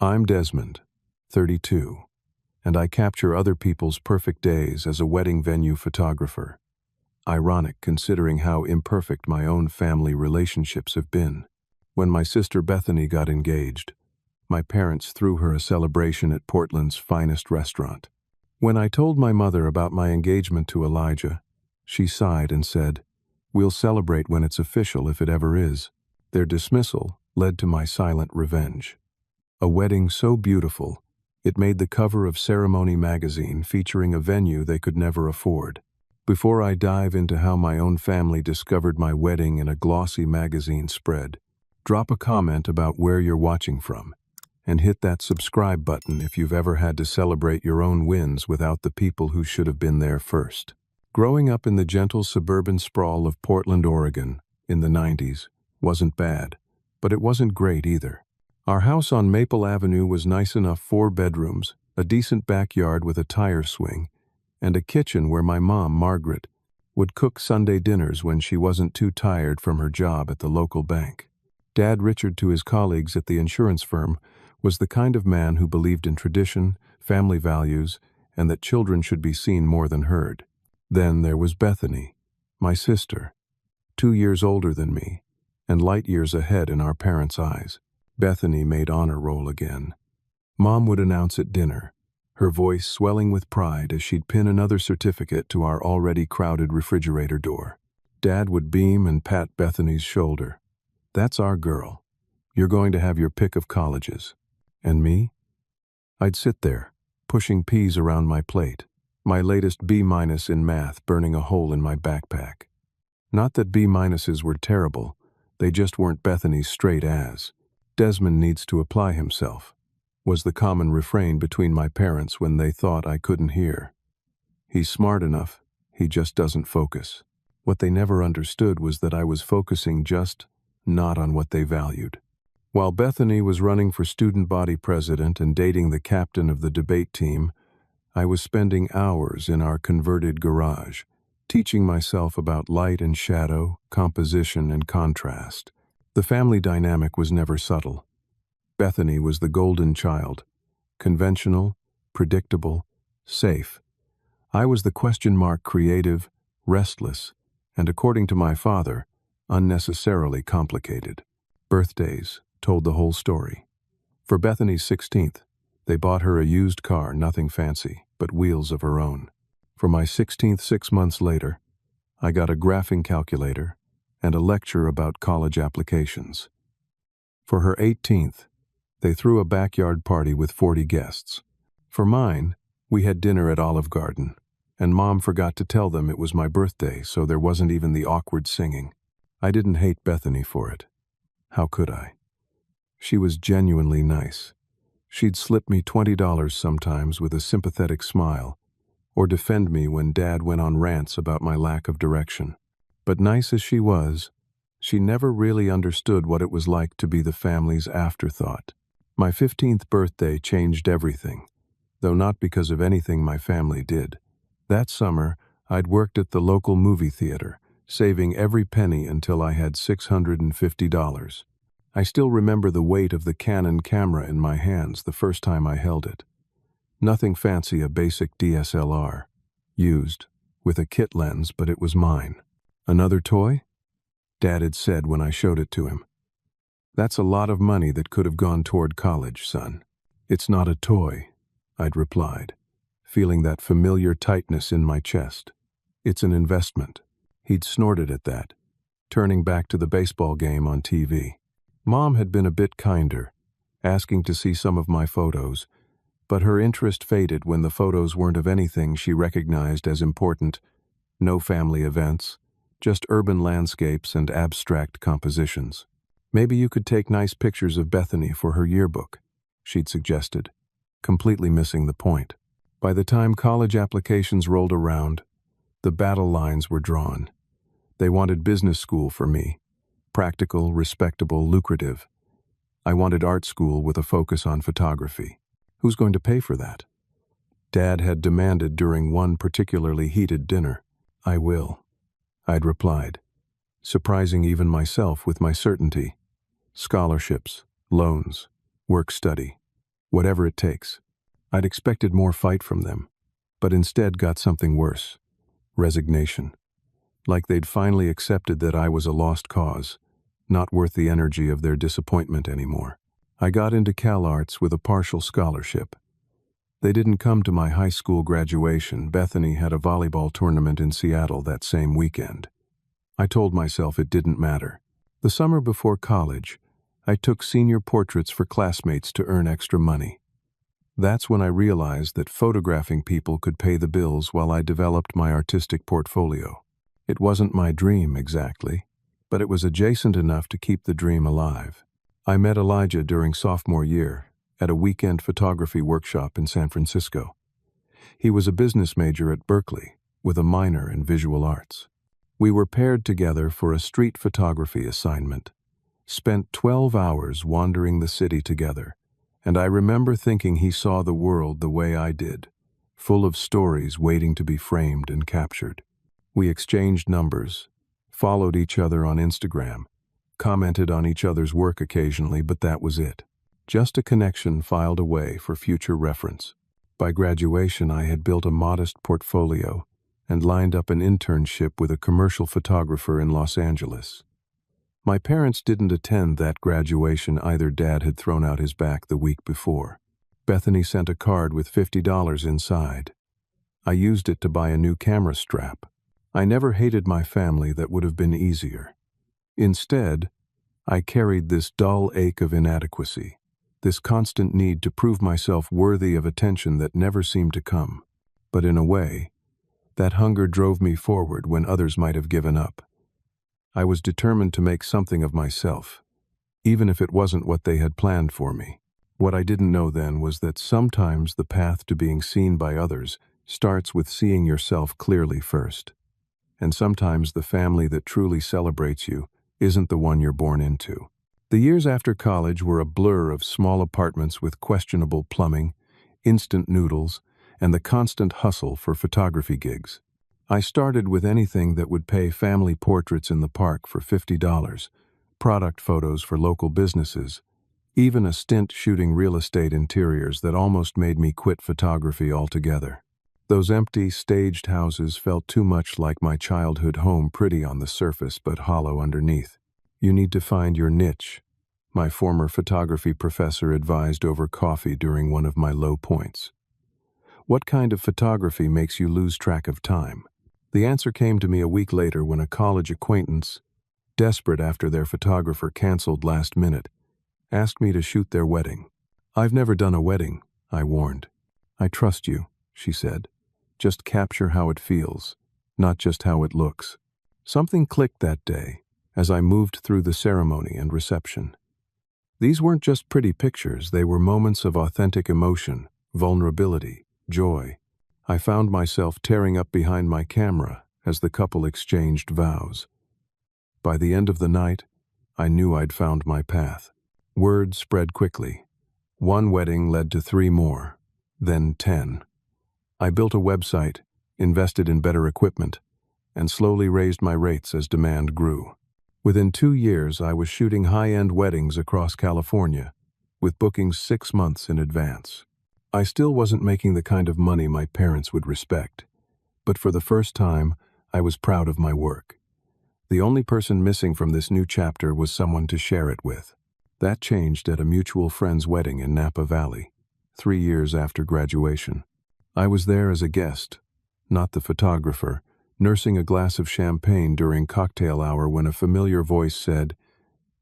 I'm Desmond, 32, and I capture other people's perfect days as a wedding venue photographer. Ironic considering how imperfect my own family relationships have been. When my sister Bethany got engaged, my parents threw her a celebration at Portland's finest restaurant. When I told my mother about my engagement to Elijah, she sighed and said, "We'll celebrate when it's official if it ever is." Their dismissal led to my silent revenge. A wedding so beautiful, it made the cover of Ceremony magazine featuring a venue they could never afford. Before I dive into how my own family discovered my wedding in a glossy magazine spread, drop a comment about where you're watching from, and hit that subscribe button if you've ever had to celebrate your own wins without the people who should have been there first. Growing up in the gentle suburban sprawl of Portland, Oregon, in the 90s, wasn't bad, but it wasn't great either. Our house on Maple Avenue was nice enough: 4 bedrooms, a decent backyard with a tire swing, and a kitchen where my mom, Margaret, would cook Sunday dinners when she wasn't too tired from her job at the local bank. Dad, Richard to his colleagues at the insurance firm, was the kind of man who believed in tradition, family values, and that children should be seen more than heard. Then there was Bethany, my sister, 2 years older than me, and light years ahead in our parents' eyes. Bethany made honor roll again. Mom would announce at dinner, her voice swelling with pride as she'd pin another certificate to our already crowded refrigerator door. Dad would beam and pat Bethany's shoulder. "That's our girl. You're going to have your pick of colleges." And me? I'd sit there, pushing peas around my plate, my latest B- in math burning a hole in my backpack. Not that B-s were terrible, they just weren't Bethany's straight A's. "Desmond needs to apply himself," was the common refrain between my parents when they thought I couldn't hear. "He's smart enough, he just doesn't focus." What they never understood was that I was focusing just not on what they valued. While Bethany was running for student body president and dating the captain of the debate team, I was spending hours in our converted garage, teaching myself about light and shadow, composition and contrast. The family dynamic was never subtle. Bethany was the golden child, conventional, predictable, safe. I was the question mark creative, restless, and according to my father, unnecessarily complicated. Birthdays told the whole story. For Bethany's 16th, they bought her a used car, nothing fancy, but wheels of her own. For my 16th, 6 months later, I got a graphing calculator and a lecture about college applications. For her 18th, they threw a backyard party with 40 guests. For mine, we had dinner at Olive Garden, and Mom forgot to tell them it was my birthday, so there wasn't even the awkward singing. I didn't hate Bethany for it. How could I? She was genuinely nice. She'd slip me $20 sometimes with a sympathetic smile, or defend me when Dad went on rants about my lack of direction. But nice as she was, she never really understood what it was like to be the family's afterthought. My 15th birthday changed everything, though not because of anything my family did. That summer, I'd worked at the local movie theater, saving every penny until I had $650. I still remember the weight of the Canon camera in my hands the first time I held it. Nothing fancy, a basic DSLR. Used, with a kit lens, but it was mine. "Another toy?" Dad had said when I showed it to him. "That's a lot of money that could have gone toward college, son." "It's not a toy," I'd replied, feeling that familiar tightness in my chest. "It's an investment." He'd snorted at that, turning back to the baseball game on TV. Mom had been a bit kinder, asking to see some of my photos, but her interest faded when the photos weren't of anything she recognized as important. No family events, just urban landscapes and abstract compositions. "Maybe you could take nice pictures of Bethany for her yearbook," she'd suggested, completely missing the point. By the time college applications rolled around, the battle lines were drawn. They wanted business school for me, practical, respectable, lucrative. I wanted art school with a focus on photography. Who's going to pay for that? Dad had demanded during one particularly heated dinner. "I will," I'd replied, surprising even myself with my certainty. Scholarships, loans, work study. Whatever it takes. I'd expected more fight from them, but instead got something worse. Resignation. Like they'd finally accepted that I was a lost cause, not worth the energy of their disappointment anymore. I got into CalArts with a partial scholarship. They didn't come to my high school graduation. Bethany had a volleyball tournament in Seattle that same weekend. I told myself it didn't matter. The summer before college, I took senior portraits for classmates to earn extra money. That's when I realized that photographing people could pay the bills while I developed my artistic portfolio. It wasn't my dream exactly, but it was adjacent enough to keep the dream alive. I met Elijah during sophomore year at a weekend photography workshop in San Francisco. He was a business major at Berkeley with a minor in visual arts. We were paired together for a street photography assignment, spent 12 hours wandering the city together, and I remember thinking he saw the world the way I did, full of stories waiting to be framed and captured. We exchanged numbers, followed each other on Instagram, commented on each other's work occasionally, but that was it. Just a connection filed away for future reference. By graduation, I had built a modest portfolio and lined up an internship with a commercial photographer in Los Angeles. My parents didn't attend that graduation either. Dad had thrown out his back the week before. Bethany sent a card with $50 inside. I used it to buy a new camera strap. I never hated my family. That would have been easier. Instead, I carried this dull ache of inadequacy, this constant need to prove myself worthy of attention that never seemed to come. But in a way, that hunger drove me forward when others might have given up. I was determined to make something of myself, even if it wasn't what they had planned for me. What I didn't know then was that sometimes the path to being seen by others starts with seeing yourself clearly first. And sometimes the family that truly celebrates you isn't the one you're born into. The years after college were a blur of small apartments with questionable plumbing, instant noodles, and the constant hustle for photography gigs. I started with anything that would pay family portraits in the park for $50, product photos for local businesses, even a stint shooting real estate interiors that almost made me quit photography altogether. Those empty, staged houses felt too much like my childhood home, pretty on the surface but hollow underneath. You need to find your niche, my former photography professor advised over coffee during one of my low points. What kind of photography makes you lose track of time? The answer came to me a week later when a college acquaintance, desperate after their photographer canceled last minute, asked me to shoot their wedding. "I've never done a wedding," I warned. "I trust you," she said. "Just capture how it feels, not just how it looks." Something clicked that day as I moved through the ceremony and reception. These weren't just pretty pictures, they were moments of authentic emotion, vulnerability, joy. I found myself tearing up behind my camera as the couple exchanged vows. By the end of the night, I knew I'd found my path. Word spread quickly. One wedding led to 3 more, then 10. I built a website, invested in better equipment, and slowly raised my rates as demand grew. Within 2 years, I was shooting high-end weddings across California, with bookings 6 months in advance. I still wasn't making the kind of money my parents would respect, but for the first time, I was proud of my work. The only person missing from this new chapter was someone to share it with. That changed at a mutual friend's wedding in Napa Valley, 3 years after graduation. I was there as a guest, not the photographer, nursing a glass of champagne during cocktail hour when a familiar voice said,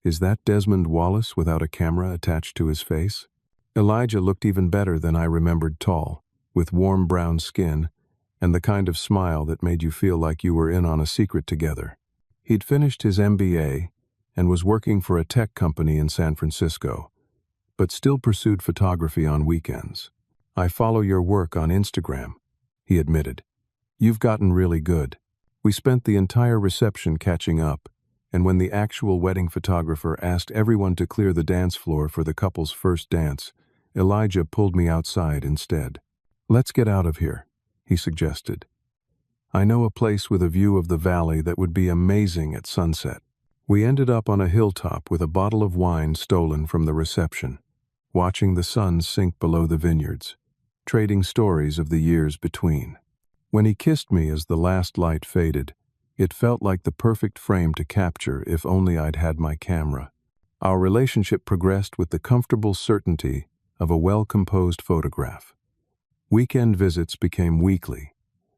"Is that Desmond Wallace without a camera attached to his face?" Elijah looked even better than I remembered, tall, with warm brown skin, and the kind of smile that made you feel like you were in on a secret together. He'd finished his MBA and was working for a tech company in San Francisco, but still pursued photography on weekends. "I follow your work on Instagram," he admitted. "You've gotten really good." We spent the entire reception catching up, and when the actual wedding photographer asked everyone to clear the dance floor for the couple's first dance, Elijah pulled me outside instead. "Let's get out of here," he suggested. "I know a place with a view of the valley that would be amazing at sunset." We ended up on a hilltop with a bottle of wine stolen from the reception. watching the sun sink below the vineyards, trading stories of the years between. When he kissed me as the last light faded, it felt like the perfect frame to capture if only I'd had my camera. Our relationship progressed with the comfortable certainty of a well-composed photograph. Weekend visits became weekly.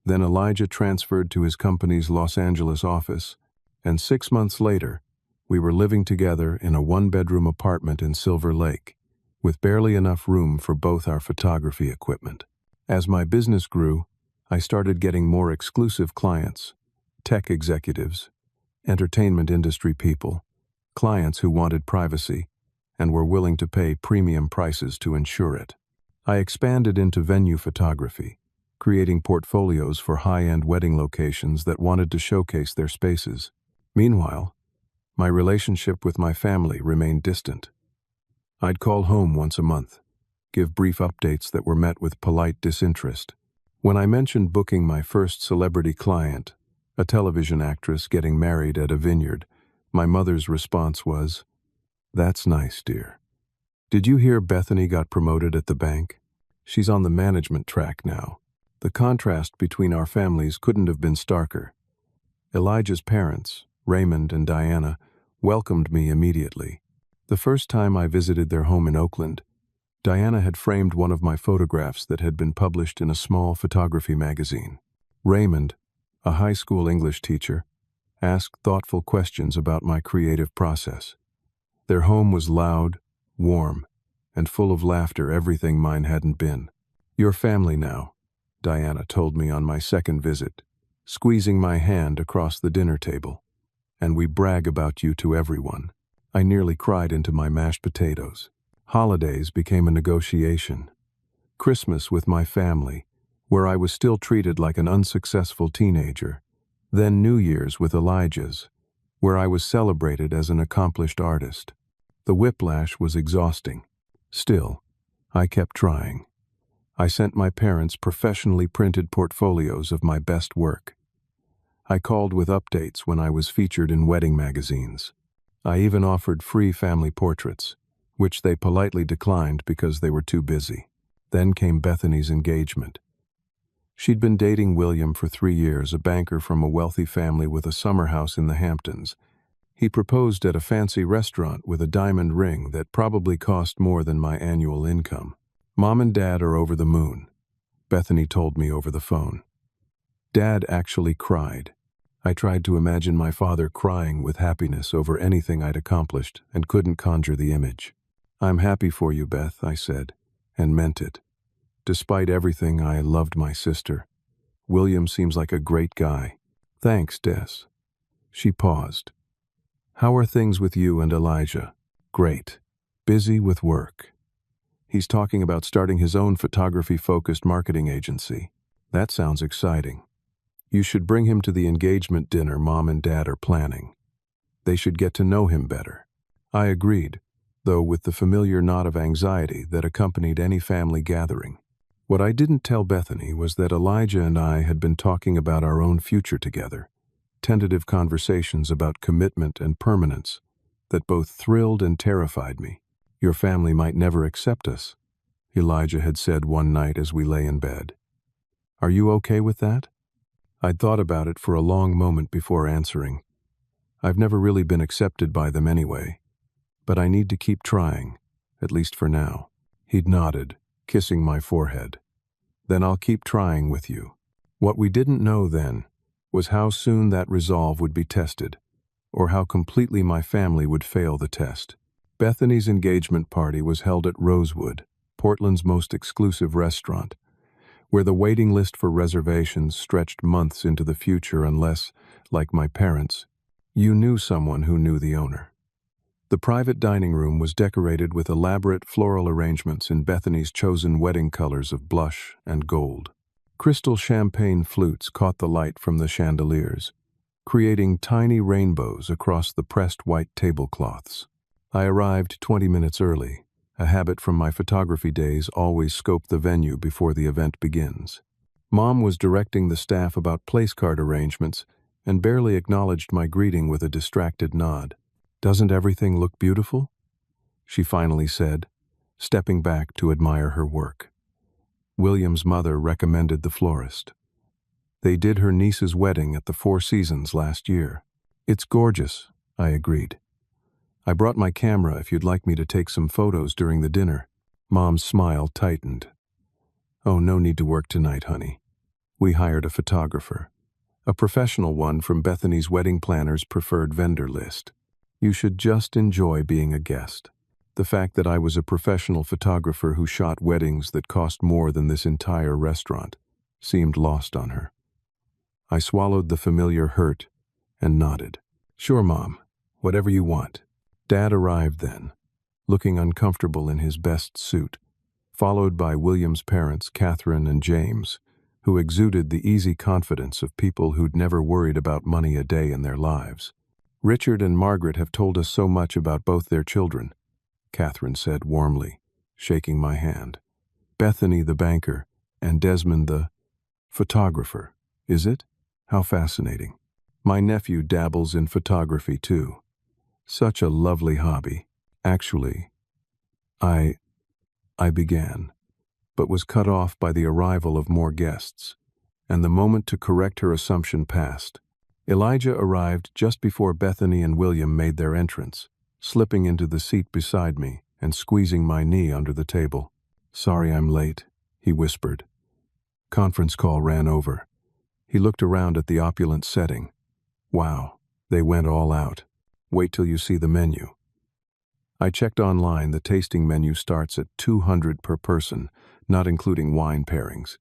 Then Elijah transferred to his company's Los Angeles office, and 6 months later, we were living together in a one-bedroom apartment in Silver Lake, with barely enough room for both our photography equipment. As my business grew, I started getting more exclusive clients, tech executives, entertainment industry people, clients who wanted privacy and were willing to pay premium prices to ensure it. I expanded into venue photography, creating portfolios for high-end wedding locations that wanted to showcase their spaces. Meanwhile, my relationship with my family remained distant. I'd call home once a month, give brief updates that were met with polite disinterest. When I mentioned booking my first celebrity client, a television actress getting married at a vineyard, my mother's response was, "That's nice, dear. Did you hear Bethany got promoted at the bank? She's on the management track now." The contrast between our families couldn't have been starker. Elijah's parents, Raymond and Diana, welcomed me immediately. The first time I visited their home in Oakland, Diana had framed one of my photographs that had been published in a small photography magazine. Raymond, a high school English teacher, asked thoughtful questions about my creative process. Their home was loud, warm, and full of laughter, everything mine hadn't been. "Your family now," Diana told me on my second visit, squeezing my hand across the dinner table. "And we brag about you to everyone." I nearly cried into my mashed potatoes. Holidays became a negotiation. Christmas with my family, where I was still treated like an unsuccessful teenager. Then New Year's with Elijah's, where I was celebrated as an accomplished artist. The whiplash was exhausting. Still, I kept trying. I sent my parents professionally printed portfolios of my best work. I called with updates when I was featured in wedding magazines. I even offered free family portraits, which they politely declined because they were too busy. Then came Bethany's engagement. She'd been dating William for 3 years, a banker from a wealthy family with a summer house in the Hamptons. He proposed at a fancy restaurant with a diamond ring that probably cost more than my annual income. "Mom and Dad are over the moon," Bethany told me over the phone. Dad actually cried. I tried to imagine my father crying with happiness over anything I'd accomplished and couldn't conjure the image. "I'm happy for you, Beth," I said, and meant it. Despite everything, I loved my sister. "William seems like a great guy." "Thanks, Des." She paused. "How are things with you and Elijah?" "Great. Busy with work. He's talking about starting his own photography-focused marketing agency." "That sounds exciting. You should bring him to the engagement dinner Mom and Dad are planning. They should get to know him better." I agreed, though with the familiar knot of anxiety that accompanied any family gathering. What I didn't tell Bethany was that Elijah and I had been talking about our own future together, tentative conversations about commitment and permanence that both thrilled and terrified me. "Your family might never accept us," Elijah had said one night as we lay in bed. "Are you okay with that?" I'd thought about it for a long moment before answering. "I've never really been accepted by them anyway, but I need to keep trying, at least for now." He'd nodded, kissing my forehead. "Then I'll keep trying with you." What we didn't know then was how soon that resolve would be tested, or how completely my family would fail the test. Bethany's engagement party was held at Rosewood, Portland's most exclusive restaurant, where the waiting list for reservations stretched months into the future unless, like my parents, you knew someone who knew the owner. The private dining room was decorated with elaborate floral arrangements in Bethany's chosen wedding colors of blush and gold. Crystal champagne flutes caught the light from the chandeliers, creating tiny rainbows across the pressed white tablecloths. I arrived 20 minutes early. A habit from my photography days, always scope the venue before the event begins. Mom was directing the staff about place card arrangements and barely acknowledged my greeting with a distracted nod. "Doesn't everything look beautiful?" she finally said, stepping back to admire her work. William's mother recommended the florist. They did her niece's wedding at the Four Seasons last year. It's gorgeous, I agreed. I brought my camera if you'd like me to take some photos during the dinner. Mom's smile tightened. Oh, no need to work tonight, honey. We hired a photographer. A professional one from Bethany's wedding planner's preferred vendor list. You should just enjoy being a guest. The fact that I was a professional photographer who shot weddings that cost more than this entire restaurant seemed lost on her. I swallowed the familiar hurt and nodded. Sure, Mom. Whatever you want. Dad arrived then, looking uncomfortable in his best suit, followed by William's parents, Catherine and James, who exuded the easy confidence of people who'd never worried about money a day in their lives. Richard and Margaret have told us so much about both their children, Catherine said warmly, shaking my hand. Bethany the banker, and Desmond the photographer, is it? How fascinating. My nephew dabbles in photography too. Such a lovely hobby. Actually, I began, but was cut off by the arrival of more guests, and the moment to correct her assumption passed. Elijah arrived just before Bethany and William made their entrance, slipping into the seat beside me and squeezing my knee under the table. Sorry I'm late, he whispered. Conference call ran over. He looked around at the opulent setting. Wow, they went all out. Wait till you see the menu. I checked online. The tasting menu starts at $200 per person, not including wine pairings.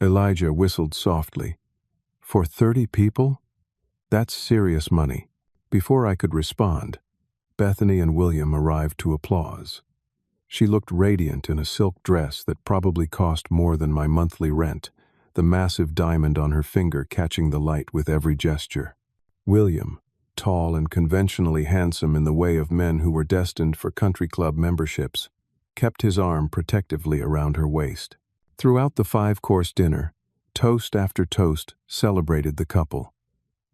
Elijah whistled softly. For 30 people? That's serious money. Before I could respond, Bethany and William arrived to applause. She looked radiant in a silk dress that probably cost more than my monthly rent, the massive diamond on her finger catching the light with every gesture. William, tall and conventionally handsome in the way of men who were destined for country club memberships, kept his arm protectively around her waist. Throughout the 5-course dinner, toast after toast celebrated the couple.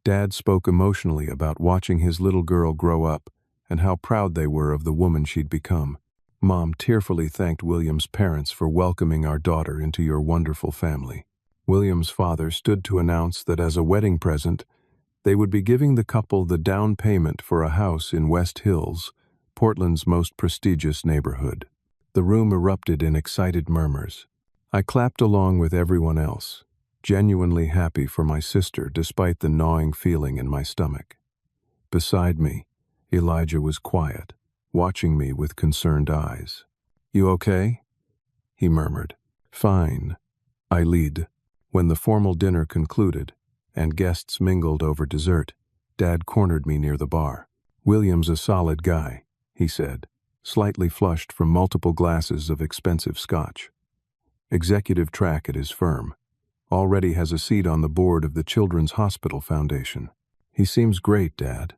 Dad spoke emotionally about watching his little girl grow up and how proud they were of the woman she'd become. Mom tearfully thanked William's parents for welcoming our daughter into your wonderful family. William's father stood to announce that as a wedding present, they would be giving the couple the down payment for a house in West Hills, Portland's most prestigious neighborhood. The room erupted in excited murmurs. I clapped along with everyone else, genuinely happy for my sister despite the gnawing feeling in my stomach. Beside me, Elijah was quiet, watching me with concerned eyes. You okay? He murmured. Fine, I lead. When the formal dinner concluded, and guests mingled over dessert, Dad cornered me near the bar. William's a solid guy, he said, slightly flushed from multiple glasses of expensive scotch. Executive track at his firm. Already has a seat on the board of the Children's Hospital Foundation. He seems great, Dad.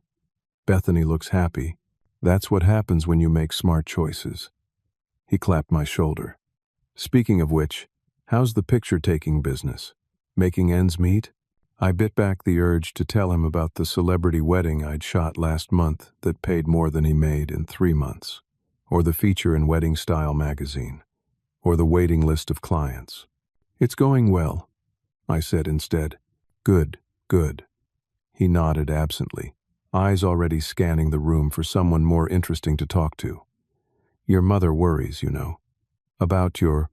Bethany looks happy. That's what happens when you make smart choices. He clapped my shoulder. Speaking of which, how's the picture-taking business? Making ends meet? I bit back the urge to tell him about the celebrity wedding I'd shot last month that paid more than he made in 3 months, or the feature in Wedding Style magazine, or the waiting list of clients. It's going well, I said instead. Good, good. He nodded absently, eyes already scanning the room for someone more interesting to talk to. Your mother worries, you know, about your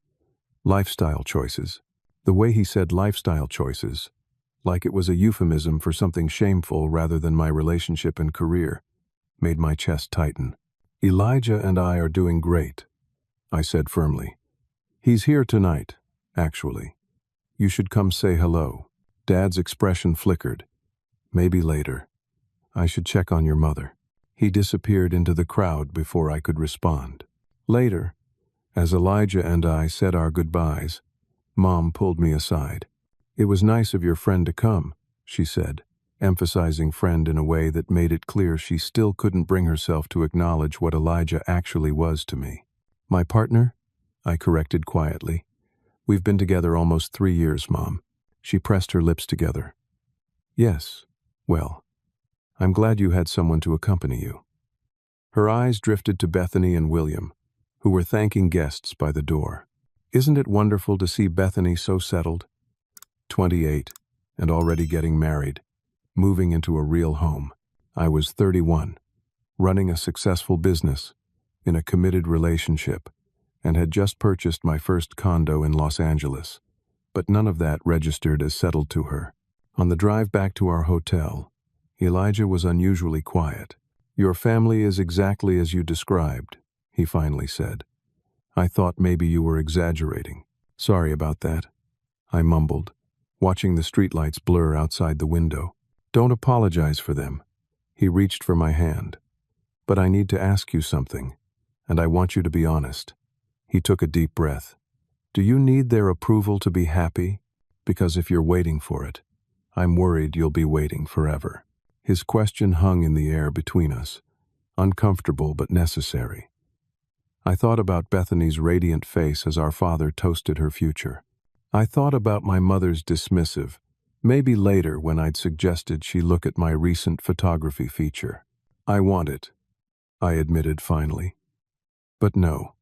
lifestyle choices. The way he said lifestyle choices, like it was a euphemism for something shameful rather than my relationship and career, made my chest tighten. Elijah and I are doing great, I said firmly. He's here tonight, actually. You should come say hello. Dad's expression flickered. Maybe later. I should check on your mother. He disappeared into the crowd before I could respond. Later, as Elijah and I said our goodbyes, Mom pulled me aside. It was nice of your friend to come, she said, emphasizing friend in a way that made it clear she still couldn't bring herself to acknowledge what Elijah actually was to me. My partner? I corrected quietly. We've been together almost 3 years, Mom. She pressed her lips together. Yes, well, I'm glad you had someone to accompany you. Her eyes drifted to Bethany and William, who were thanking guests by the door. Isn't it wonderful to see Bethany so settled? 28, and already getting married, moving into a real home. I was 31, running a successful business, in a committed relationship, and had just purchased my first condo in Los Angeles. But none of that registered as settled to her. On the drive back to our hotel, Elijah was unusually quiet. "Your family is exactly as you described," he finally said. "I thought maybe you were exaggerating." "Sorry about that," I mumbled, watching the streetlights blur outside the window. "Don't apologize for them." He reached for my hand. "But I need to ask you something, and I want you to be honest." He took a deep breath. "Do you need their approval to be happy? Because if you're waiting for it, I'm worried you'll be waiting forever." His question hung in the air between us, uncomfortable but necessary. I thought about Bethany's radiant face as our father toasted her future. I thought about my mother's dismissive, maybe later when I'd suggested she look at my recent photography feature. "I want it," I admitted finally. "But no,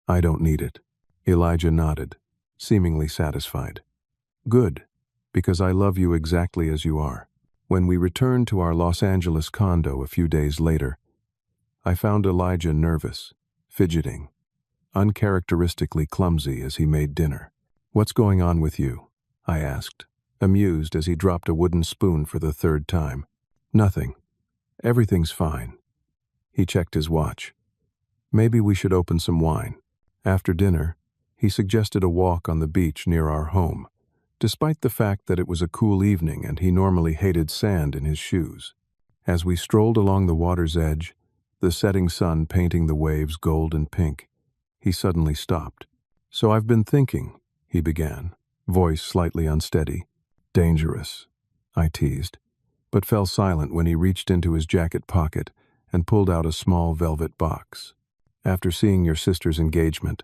I don't need it." Elijah nodded, seemingly satisfied. "Good, because I love you exactly as you are." When we returned to our Los Angeles condo a few days later, I found Elijah nervous, fidgeting, uncharacteristically clumsy as he made dinner. "What's going on with you?" I asked, amused as he dropped a wooden spoon for the third time. "Nothing. Everything's fine." He checked his watch. "Maybe we should open some wine." After dinner, he suggested a walk on the beach near our home, despite the fact that it was a cool evening and he normally hated sand in his shoes. As we strolled along the water's edge, the setting sun painting the waves gold and pink, he suddenly stopped. "So I've been thinking," he began, voice slightly unsteady. "Dangerous," I teased, but fell silent when he reached into his jacket pocket and pulled out a small velvet box. "After seeing your sister's engagement,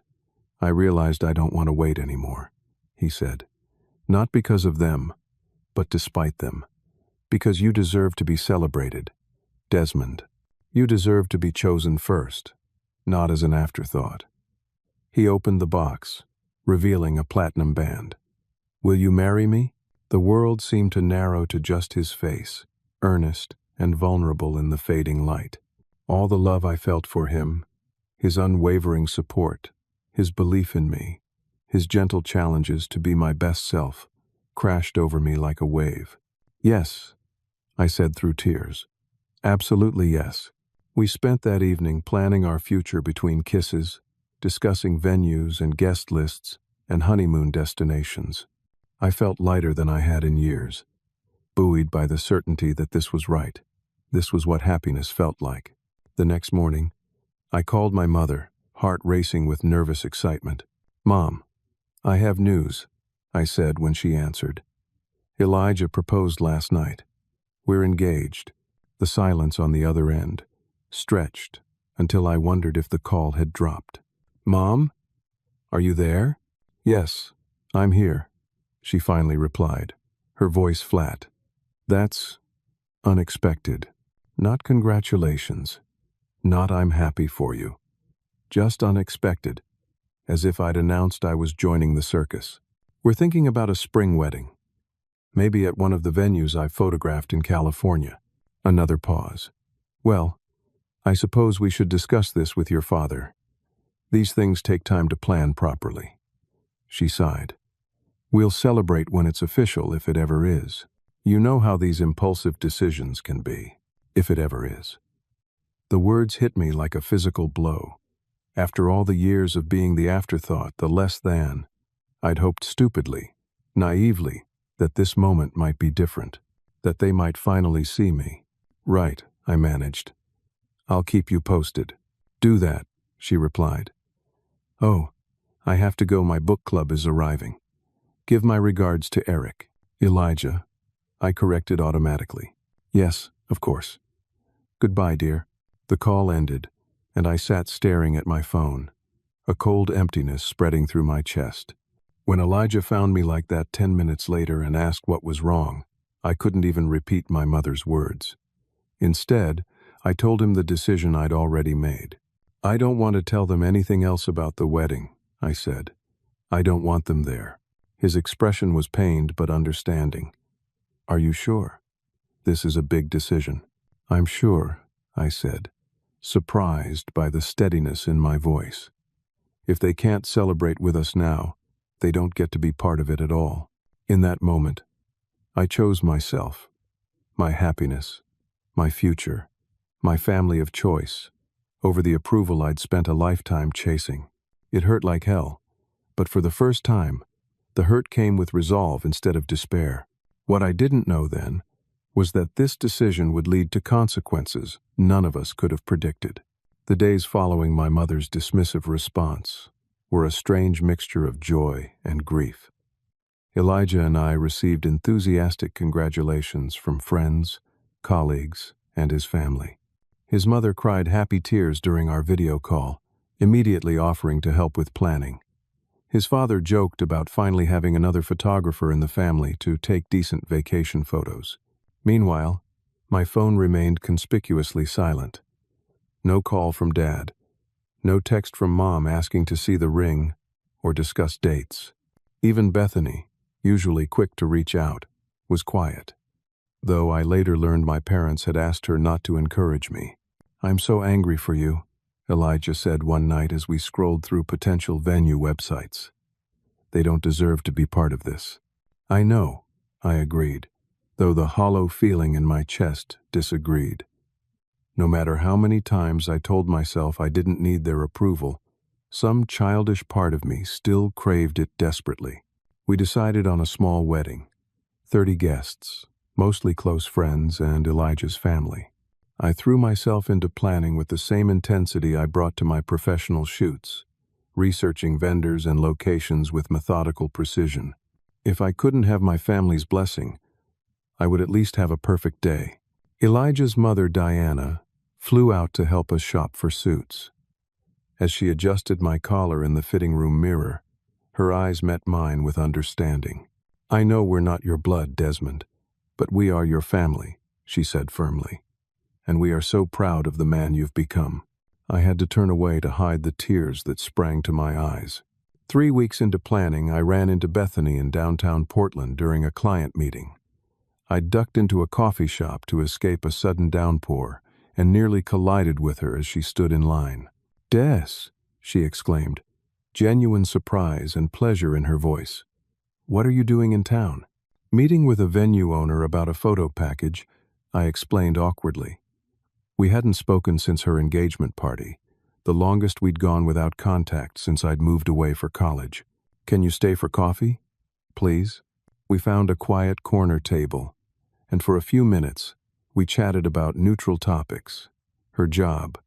I realized I don't want to wait anymore," he said. "Not because of them, but despite them. Because you deserve to be celebrated. Desmond, you deserve to be chosen first, not as an afterthought." He opened the box, revealing a platinum band. "Will you marry me?" The world seemed to narrow to just his face, earnest and vulnerable in the fading light. All the love I felt for him, his unwavering support, his belief in me, his gentle challenges to be my best self, crashed over me like a wave. "Yes," I said through tears. "Absolutely yes." We spent that evening planning our future between kisses, discussing venues and guest lists and honeymoon destinations. I felt lighter than I had in years, buoyed by the certainty that this was right. This was what happiness felt like. The next morning, I called my mother, heart racing with nervous excitement. "Mom, I have news," I said when she answered. "Elijah proposed last night. We're engaged." The silence on the other end stretched until I wondered if the call had dropped. "Mom, are you there?" "Yes, I'm here," she finally replied, her voice flat. "That's unexpected. Not congratulations. Not I'm happy for you. Just unexpected, as if I'd announced I was joining the circus. We're thinking about a spring wedding. Maybe at one of the venues I photographed in California." Another pause. "Well, I suppose we should discuss this with your father. These things take time to plan properly." She sighed. "We'll celebrate when it's official, if it ever is. You know how these impulsive decisions can be, if it ever is." The words hit me like a physical blow. After all the years of being the afterthought, the less than, I'd hoped stupidly, naively, that this moment might be different, that they might finally see me. "Right," I managed. "I'll keep you posted." "Do that," she replied. "Oh, I have to go. My book club is arriving. Give my regards to Eric." "Elijah," I corrected automatically. "Yes, of course. Goodbye, dear." The call ended, and I sat staring at my phone, a cold emptiness spreading through my chest. When Elijah found me like that 10 minutes later and asked what was wrong, I couldn't even repeat my mother's words. Instead, I told him the decision I'd already made. "I don't want to tell them anything else about the wedding," I said. "I don't want them there." His expression was pained but understanding. "Are you sure? This is a big decision." "I'm sure," I said, surprised by the steadiness in my voice. "If they can't celebrate with us now, they don't get to be part of it at all." In that moment, I chose myself, my happiness, my future, my family of choice, over the approval I'd spent a lifetime chasing. It hurt like hell, but for the first time, the hurt came with resolve instead of despair. What I didn't know then was that this decision would lead to consequences none of us could have predicted. The days following my mother's dismissive response were a strange mixture of joy and grief. Elijah and I received enthusiastic congratulations from friends, colleagues, and his family. His mother cried happy tears during our video call, immediately offering to help with planning. His father joked about finally having another photographer in the family to take decent vacation photos. Meanwhile, my phone remained conspicuously silent. No call from Dad. No text from Mom asking to see the ring or discuss dates. Even Bethany, usually quick to reach out, was quiet, though I later learned my parents had asked her not to encourage me. "I'm so angry for you," Elijah said one night as we scrolled through potential venue websites. "They don't deserve to be part of this." "I know," I agreed, though the hollow feeling in my chest disagreed. No matter how many times I told myself I didn't need their approval, some childish part of me still craved it desperately. We decided on a small wedding, 30 guests, mostly close friends and Elijah's family. I threw myself into planning with the same intensity I brought to my professional shoots, researching vendors and locations with methodical precision. If I couldn't have my family's blessing, I would at least have a perfect day. Elijah's mother, Diana, flew out to help us shop for suits. As she adjusted my collar in the fitting room mirror, her eyes met mine with understanding. "I know we're not your blood, Desmond, but we are your family," she said firmly. "And we are so proud of the man you've become." I had to turn away to hide the tears that sprang to my eyes. 3 weeks into planning, I ran into Bethany in downtown Portland during a client meeting. I ducked into a coffee shop to escape a sudden downpour and nearly collided with her as she stood in line. "Des," she exclaimed, genuine surprise and pleasure in her voice. "What are you doing in town?" "Meeting with a venue owner about a photo package," I explained awkwardly. We hadn't spoken since her engagement party, the longest we'd gone without contact since I'd moved away for college. "Can you stay for coffee? Please?" We found a quiet corner table, and for a few minutes, we chatted about neutral topics: her job,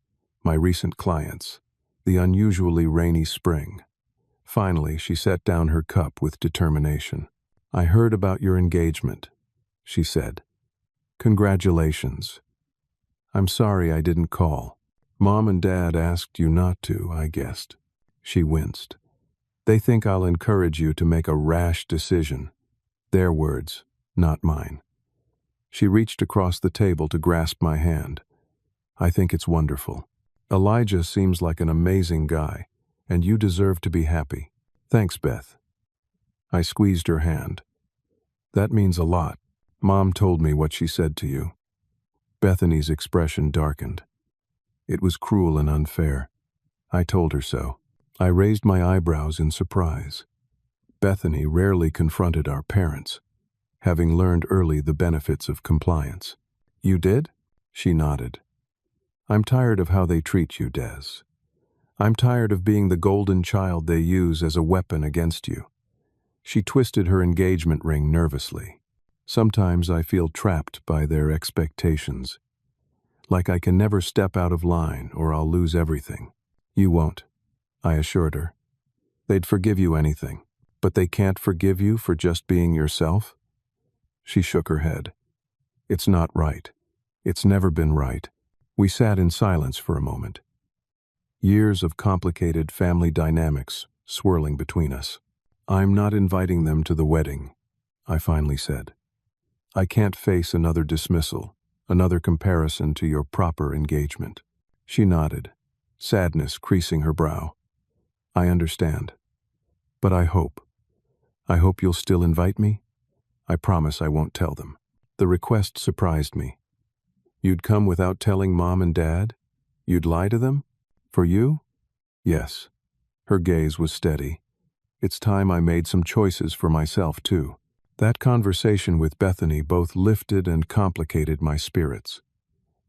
my recent clients, the unusually rainy spring. Finally, she set down her cup with determination. "I heard about your engagement," she said. "Congratulations. I'm sorry I didn't call. Mom and Dad asked you not to, I guessed." She winced. "They think I'll encourage you to make a rash decision." Their words, not mine. She reached across the table to grasp my hand. "I think it's wonderful. Elijah seems like an amazing guy, and you deserve to be happy." "Thanks, Beth." I squeezed her hand. "That means a lot. Mom told me what she said to you." Bethany's expression darkened. "It was cruel and unfair. I told her so." I raised my eyebrows in surprise. Bethany rarely confronted our parents, having learned early the benefits of compliance. "You did?" She nodded. "I'm tired of how they treat you, Des. I'm tired of being the golden child they use as a weapon against you." She twisted her engagement ring nervously. "Sometimes I feel trapped by their expectations. Like I can never step out of line or I'll lose everything." "You won't," I assured her. "They'd forgive you anything, but they can't forgive you for just being yourself?" She shook her head. "It's not right. It's never been right." We sat in silence for a moment. Years of complicated family dynamics swirling between us. "I'm not inviting them to the wedding," I finally said. "I can't face another dismissal, another comparison to your proper engagement." She nodded, sadness creasing her brow. I understand. But I hope. I hope you'll still invite me? I promise I won't tell them. The request surprised me. You'd come without telling Mom and Dad? You'd lie to them? For you? Yes. Her gaze was steady. It's time I made some choices for myself, too. That conversation with Bethany both lifted and complicated my spirits.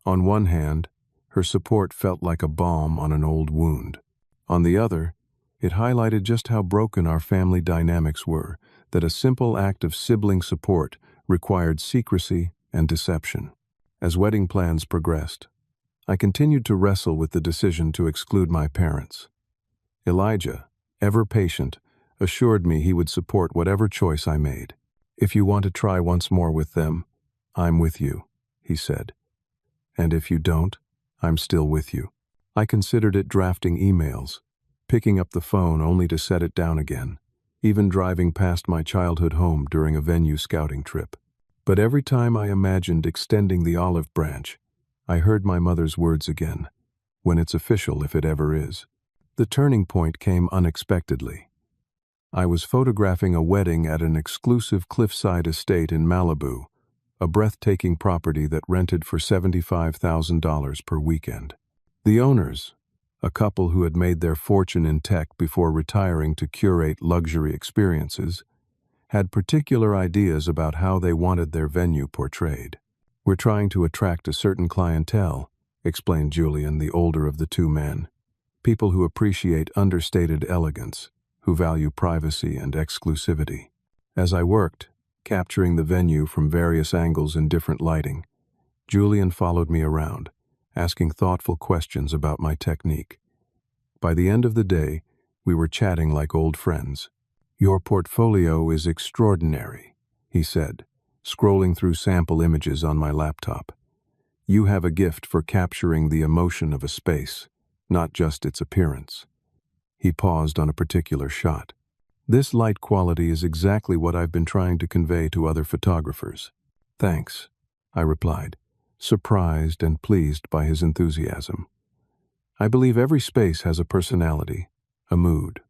On one hand, her support felt like a balm on an old wound. On the other, it highlighted just how broken our family dynamics were, that a simple act of sibling support required secrecy and deception. As wedding plans progressed, I continued to wrestle with the decision to exclude my parents. Elijah, ever patient, assured me he would support whatever choice I made. If you want to try once more with them, I'm with you, he said. And if you don't, I'm still with you. I considered it drafting emails, picking up the phone only to set it down again, even driving past my childhood home during a venue scouting trip. But every time I imagined extending the olive branch, I heard my mother's words again, when it's official if it ever is. The turning point came unexpectedly. I was photographing a wedding at an exclusive cliffside estate in Malibu, a breathtaking property that rented for $75,000 per weekend. The owners, a couple who had made their fortune in tech before retiring to curate luxury experiences, had particular ideas about how they wanted their venue portrayed. We're trying to attract a certain clientele, explained Julian, the older of the two men. People who appreciate understated elegance, who value privacy and exclusivity. As I worked, capturing the venue from various angles in different lighting, Julian followed me around, asking thoughtful questions about my technique. By the end of the day, we were chatting like old friends. Your portfolio is extraordinary, he said, scrolling through sample images on my laptop. You have a gift for capturing the emotion of a space, not just its appearance. He paused on a particular shot. This light quality is exactly what I've been trying to convey to other photographers. Thanks, I replied, surprised and pleased by his enthusiasm. I believe every space has a personality, a mood.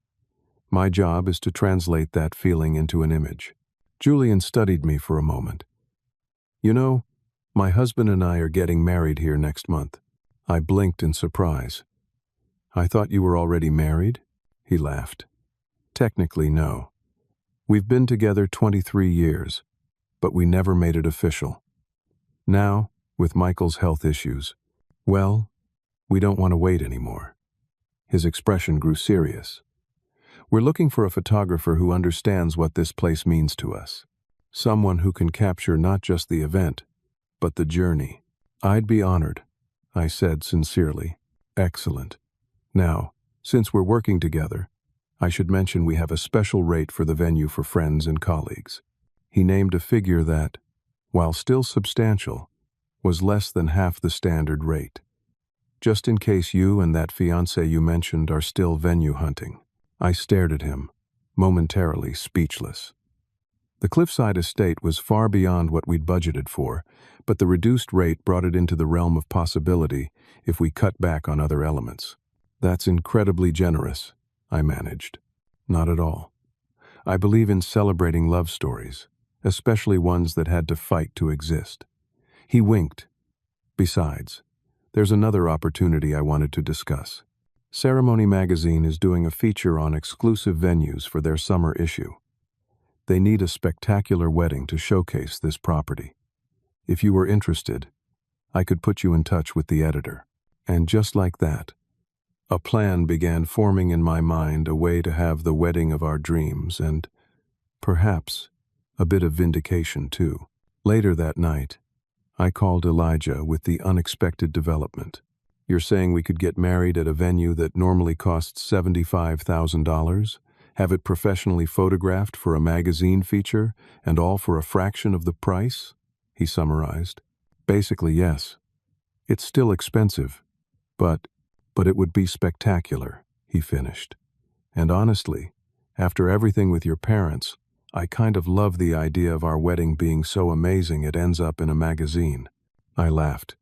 My job is to translate that feeling into an image. Julian studied me for a moment. You know, my husband and I are getting married here next month. I blinked in surprise. I thought you were already married? He laughed. Technically, no. We've been together 23 years, but we never made it official. Now, with Michael's health issues, well, we don't want to wait anymore. His expression grew serious. We're looking for a photographer who understands what this place means to us. Someone who can capture not just the event, but the journey. I'd be honored, I said sincerely. Excellent. Now, since we're working together, I should mention we have a special rate for the venue for friends and colleagues. He named a figure that, while still substantial, was less than half the standard rate. Just in case you and that fiancé you mentioned are still venue hunting. I stared at him, momentarily speechless. The cliffside estate was far beyond what we'd budgeted for, but the reduced rate brought it into the realm of possibility if we cut back on other elements. That's incredibly generous, I managed. Not at all. I believe in celebrating love stories, especially ones that had to fight to exist. He winked. Besides, there's another opportunity I wanted to discuss. Ceremony Magazine is doing a feature on exclusive venues for their summer issue. They need a spectacular wedding to showcase this property. If you were interested, I could put you in touch with the editor. And just like that, a plan began forming in my mind, a way to have the wedding of our dreams and, perhaps, a bit of vindication too. Later that night, I called Elijah with the unexpected development. You're saying we could get married at a venue that normally costs $75,000, have it professionally photographed for a magazine feature, and all for a fraction of the price? He summarized. Basically, yes. It's still expensive, but it would be spectacular, he finished. And honestly, after everything with your parents, I kind of love the idea of our wedding being so amazing it ends up in a magazine. I laughed,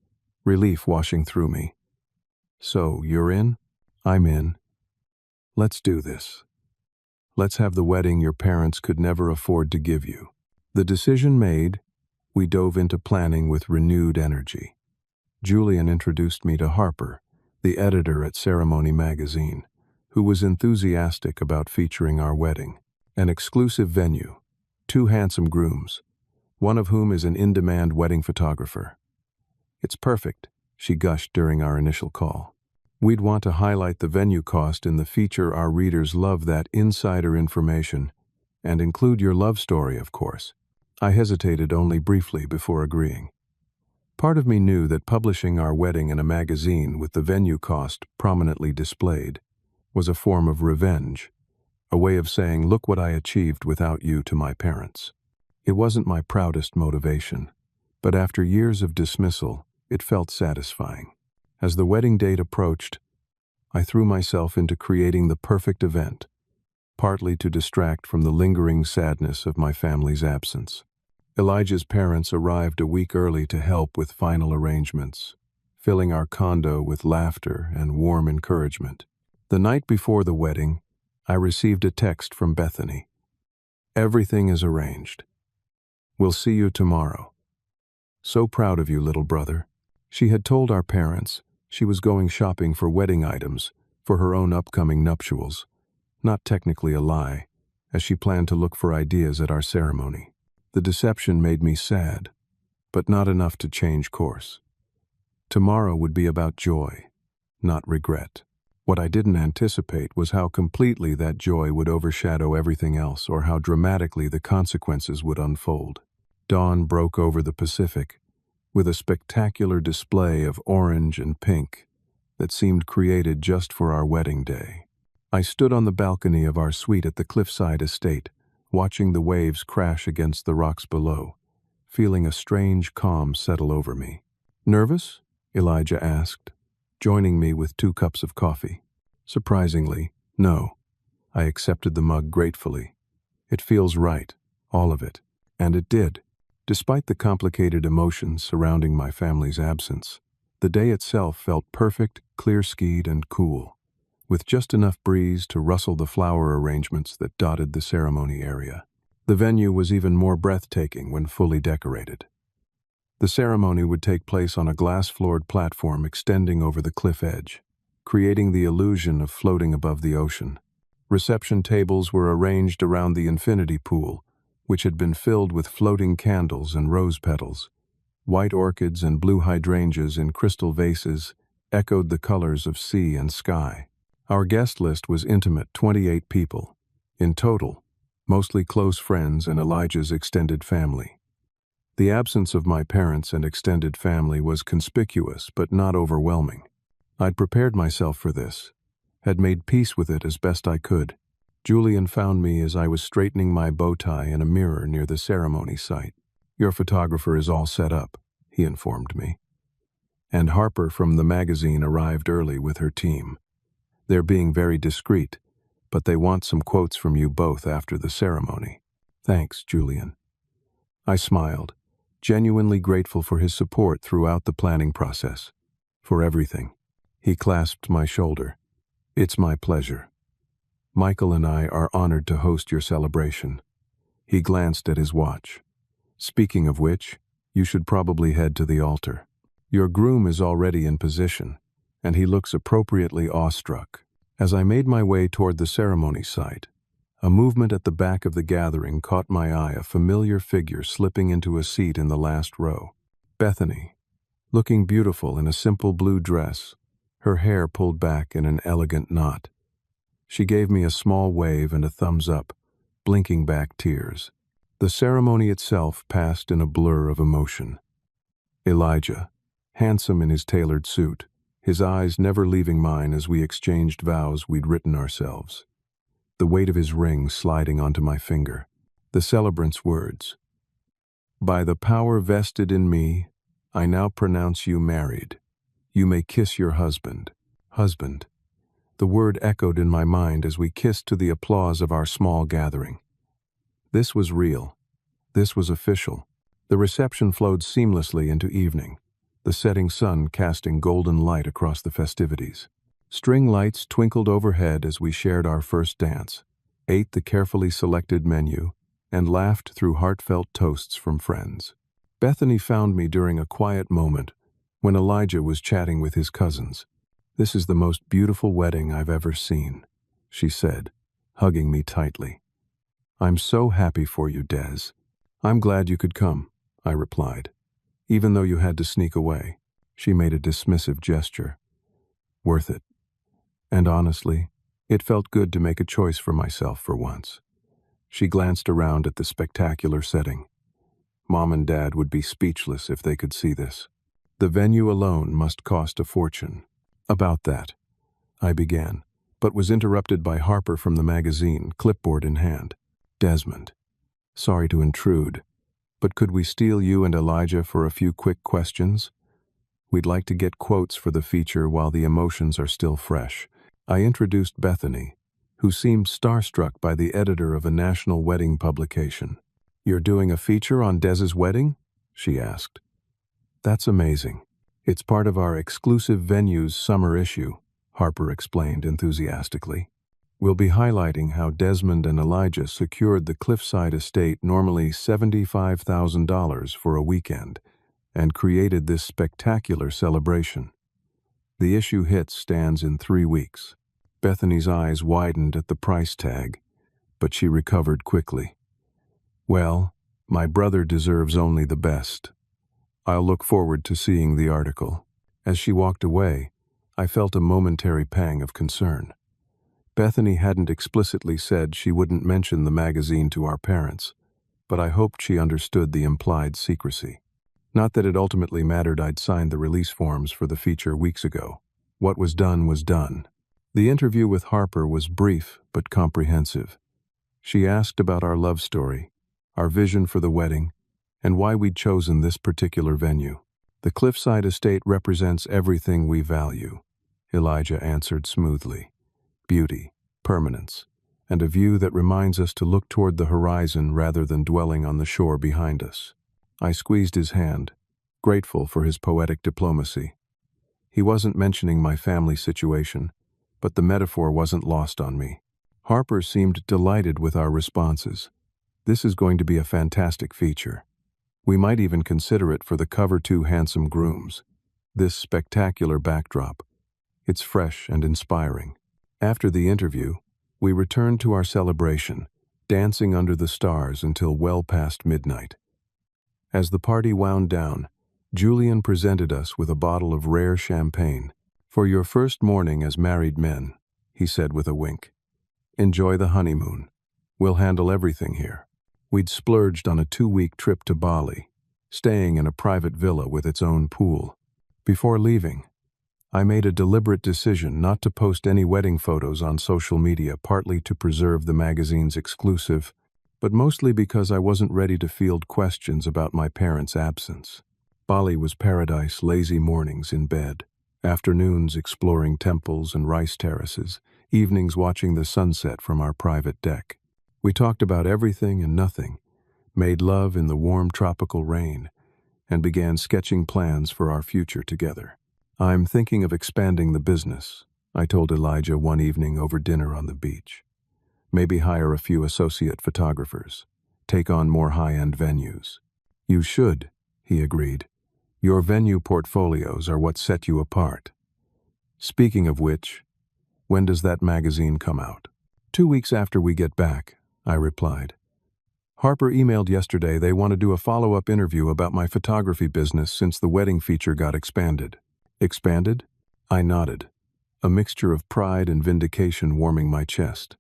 relief washing through me. So, you're in? I'm in. Let's do this. Let's have the wedding your parents could never afford to give you. The decision made, we dove into planning with renewed energy. Julian introduced me to Harper, the editor at Ceremony magazine, who was enthusiastic about featuring our wedding. An exclusive venue, 2 handsome grooms, one of whom is an in-demand wedding photographer. It's perfect, she gushed during our initial call. We'd want to highlight the venue cost in the feature. Our readers love that insider information, and include your love story, of course. I hesitated only briefly before agreeing. Part of me knew that publishing our wedding in a magazine with the venue cost prominently displayed was a form of revenge, a way of saying, look what I achieved without you, to my parents. It wasn't my proudest motivation, but after years of dismissal, it felt satisfying. As the wedding date approached, I threw myself into creating the perfect event, partly to distract from the lingering sadness of my family's absence. Elijah's parents arrived a week early to help with final arrangements, filling our condo with laughter and warm encouragement. The night before the wedding, I received a text from Bethany. Everything is arranged. We'll see you tomorrow. So proud of you, little brother. She had told our parents she was going shopping for wedding items for her own upcoming nuptials, not technically a lie, as she planned to look for ideas at our ceremony. The deception made me sad, but not enough to change course. Tomorrow would be about joy, not regret. What I didn't anticipate was how completely that joy would overshadow everything else, or how dramatically the consequences would unfold. Dawn broke over the Pacific, with a spectacular display of orange and pink that seemed created just for our wedding day. I stood on the balcony of our suite at the cliffside estate, watching the waves crash against the rocks below, feeling a strange calm settle over me. Nervous? Elijah asked, joining me with 2 cups of coffee. Surprisingly, no. I accepted the mug gratefully. It feels right, all of it. And it did. Despite the complicated emotions surrounding my family's absence, the day itself felt perfect, clear-skied, and cool, with just enough breeze to rustle the flower arrangements that dotted the ceremony area. The venue was even more breathtaking when fully decorated. The ceremony would take place on a glass-floored platform extending over the cliff edge, creating the illusion of floating above the ocean. Reception tables were arranged around the infinity pool, which had been filled with floating candles and rose petals. White orchids and blue hydrangeas in crystal vases echoed the colors of sea and sky. Our guest list was intimate, 28 people. In total, mostly close friends and Elijah's extended family. The absence of my parents and extended family was conspicuous but not overwhelming. I'd prepared myself for this, had made peace with it as best I could. Julian found me as I was straightening my bow tie in a mirror near the ceremony site. Your photographer is all set up, he informed me. And Harper from the magazine arrived early with her team. They're being very discreet, but they want some quotes from you both after the ceremony. Thanks, Julian. I smiled, genuinely grateful for his support throughout the planning process. For everything. He clasped my shoulder. It's my pleasure. Michael and I are honored to host your celebration. He glanced at his watch. Speaking of which, you should probably head to the altar. Your groom is already in position, and he looks appropriately awestruck. As I made my way toward the ceremony site, a movement at the back of the gathering caught my eye, a familiar figure slipping into a seat in the last row. Bethany, looking beautiful in a simple blue dress, her hair pulled back in an elegant knot. She gave me a small wave and a thumbs up, blinking back tears. The ceremony itself passed in a blur of emotion. Elijah, handsome in his tailored suit, his eyes never leaving mine as we exchanged vows we'd written ourselves. The weight of his ring sliding onto my finger. The celebrant's words. By the power vested in me, I now pronounce you married. You may kiss your husband. Husband. The word echoed in my mind as we kissed to the applause of our small gathering. This was real. This was official. The reception flowed seamlessly into evening, the setting sun casting golden light across the festivities. String lights twinkled overhead as we shared our first dance, ate the carefully selected menu, and laughed through heartfelt toasts from friends. Bethany found me during a quiet moment when Elijah was chatting with his cousins. "This is the most beautiful wedding I've ever seen," she said, hugging me tightly. "I'm so happy for you, Des." "I'm glad you could come," I replied, "even though you had to sneak away." She made a dismissive gesture. "Worth it." And honestly, it felt good to make a choice for myself for once. She glanced around at the spectacular setting. Mom and Dad would be speechless if they could see this. The venue alone must cost a fortune. "About that," I began, but was interrupted by Harper from the magazine, clipboard in hand. "Desmond, sorry to intrude, but could we steal you and Elijah for a few quick questions? We'd like to get quotes for the feature while the emotions are still fresh." I introduced Bethany, who seemed starstruck by the editor of a national wedding publication. "You're doing a feature on Dez's wedding?" she asked. "That's amazing. It's part of our exclusive venues summer issue," Harper explained enthusiastically. "We'll be highlighting how Desmond and Elijah secured the cliffside estate, normally $75,000 for a weekend, and created this spectacular celebration. The issue hit stands in 3 weeks." Bethany's eyes widened at the price tag, but she recovered quickly. "Well, my brother deserves only the best. I'll look forward to seeing the article." As she walked away, I felt a momentary pang of concern. Bethany hadn't explicitly said she wouldn't mention the magazine to our parents, but I hoped she understood the implied secrecy. Not that it ultimately mattered. I'd signed the release forms for the feature weeks ago. What was done was done. The interview with Harper was brief but comprehensive. She asked about our love story, our vision for the wedding, and why we'd chosen this particular venue. "The cliffside estate represents everything we value," Elijah answered smoothly. "Beauty, permanence, and a view that reminds us to look toward the horizon rather than dwelling on the shore behind us." I squeezed his hand, grateful for his poetic diplomacy. He wasn't mentioning my family situation, but the metaphor wasn't lost on me. Harper seemed delighted with our responses. "This is going to be a fantastic feature. We might even consider it for the cover. 2 handsome grooms. This spectacular backdrop. It's fresh and inspiring." After the interview, we returned to our celebration, dancing under the stars until well past midnight. As the party wound down, Julian presented us with a bottle of rare champagne. "For your first morning as married men," he said with a wink. "Enjoy the honeymoon. We'll handle everything here." We'd splurged on a 2-week trip to Bali, staying in a private villa with its own pool. Before leaving, I made a deliberate decision not to post any wedding photos on social media, partly to preserve the magazine's exclusive, but mostly because I wasn't ready to field questions about my parents' absence. Bali was paradise: lazy mornings in bed, afternoons exploring temples and rice terraces, evenings watching the sunset from our private deck. We talked about everything and nothing, made love in the warm tropical rain, and began sketching plans for our future together. "I'm thinking of expanding the business," I told Elijah one evening over dinner on the beach. "Maybe hire a few associate photographers, take on more high-end venues." "You should," he agreed. "Your venue portfolios are what set you apart." "Speaking of which, when does that magazine come out?" "2 weeks after we get back," I replied. "Harper emailed yesterday they want to do a follow-up interview about my photography business since the wedding feature got expanded." "Expanded?" I nodded, a mixture of pride and vindication warming my chest.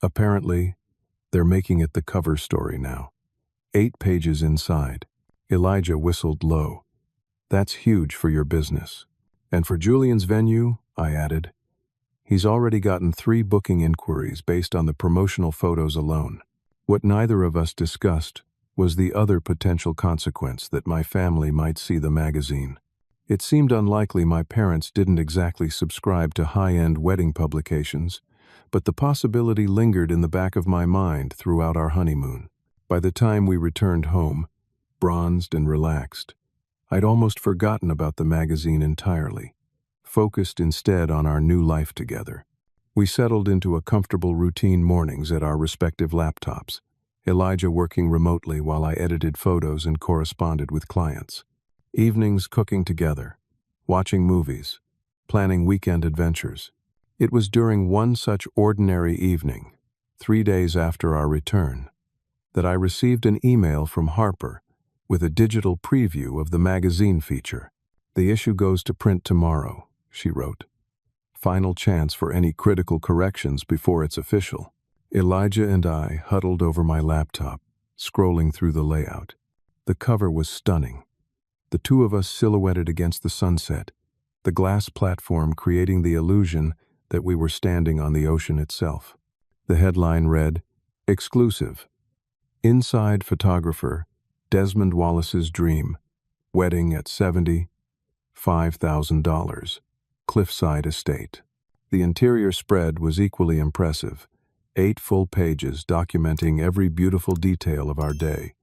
"Apparently, they're making it the cover story now. 8 pages inside." Elijah whistled low. "That's huge for your business." "And for Julian's venue," I added. "He's already gotten 3 booking inquiries based on the promotional photos alone." What neither of us discussed was the other potential consequence, that my family might see the magazine. It seemed unlikely. My parents didn't exactly subscribe to high-end wedding publications, but the possibility lingered in the back of my mind throughout our honeymoon. By the time we returned home, bronzed and relaxed, I'd almost forgotten about the magazine entirely. focused instead on our new life together. We settled into a comfortable routine mornings at our respective laptops, Elijah working remotely while I edited photos and corresponded with clients. Evenings cooking together, watching movies, planning weekend adventures. It was during one such ordinary evening, 3 days after our return, that I received an email from Harper with a digital preview of the magazine feature. "The issue goes to print tomorrow," she wrote. "Final chance for any critical corrections before it's official." Elijah and I huddled over my laptop, scrolling through the layout. The cover was stunning. The two of us silhouetted against the sunset, the glass platform creating the illusion that we were standing on the ocean itself. The headline read, "Exclusive. Inside photographer, Desmond Wallace's dream. Wedding at $75,000. Cliffside Estate." The interior spread was equally impressive. 8 full pages documenting every beautiful detail of our day,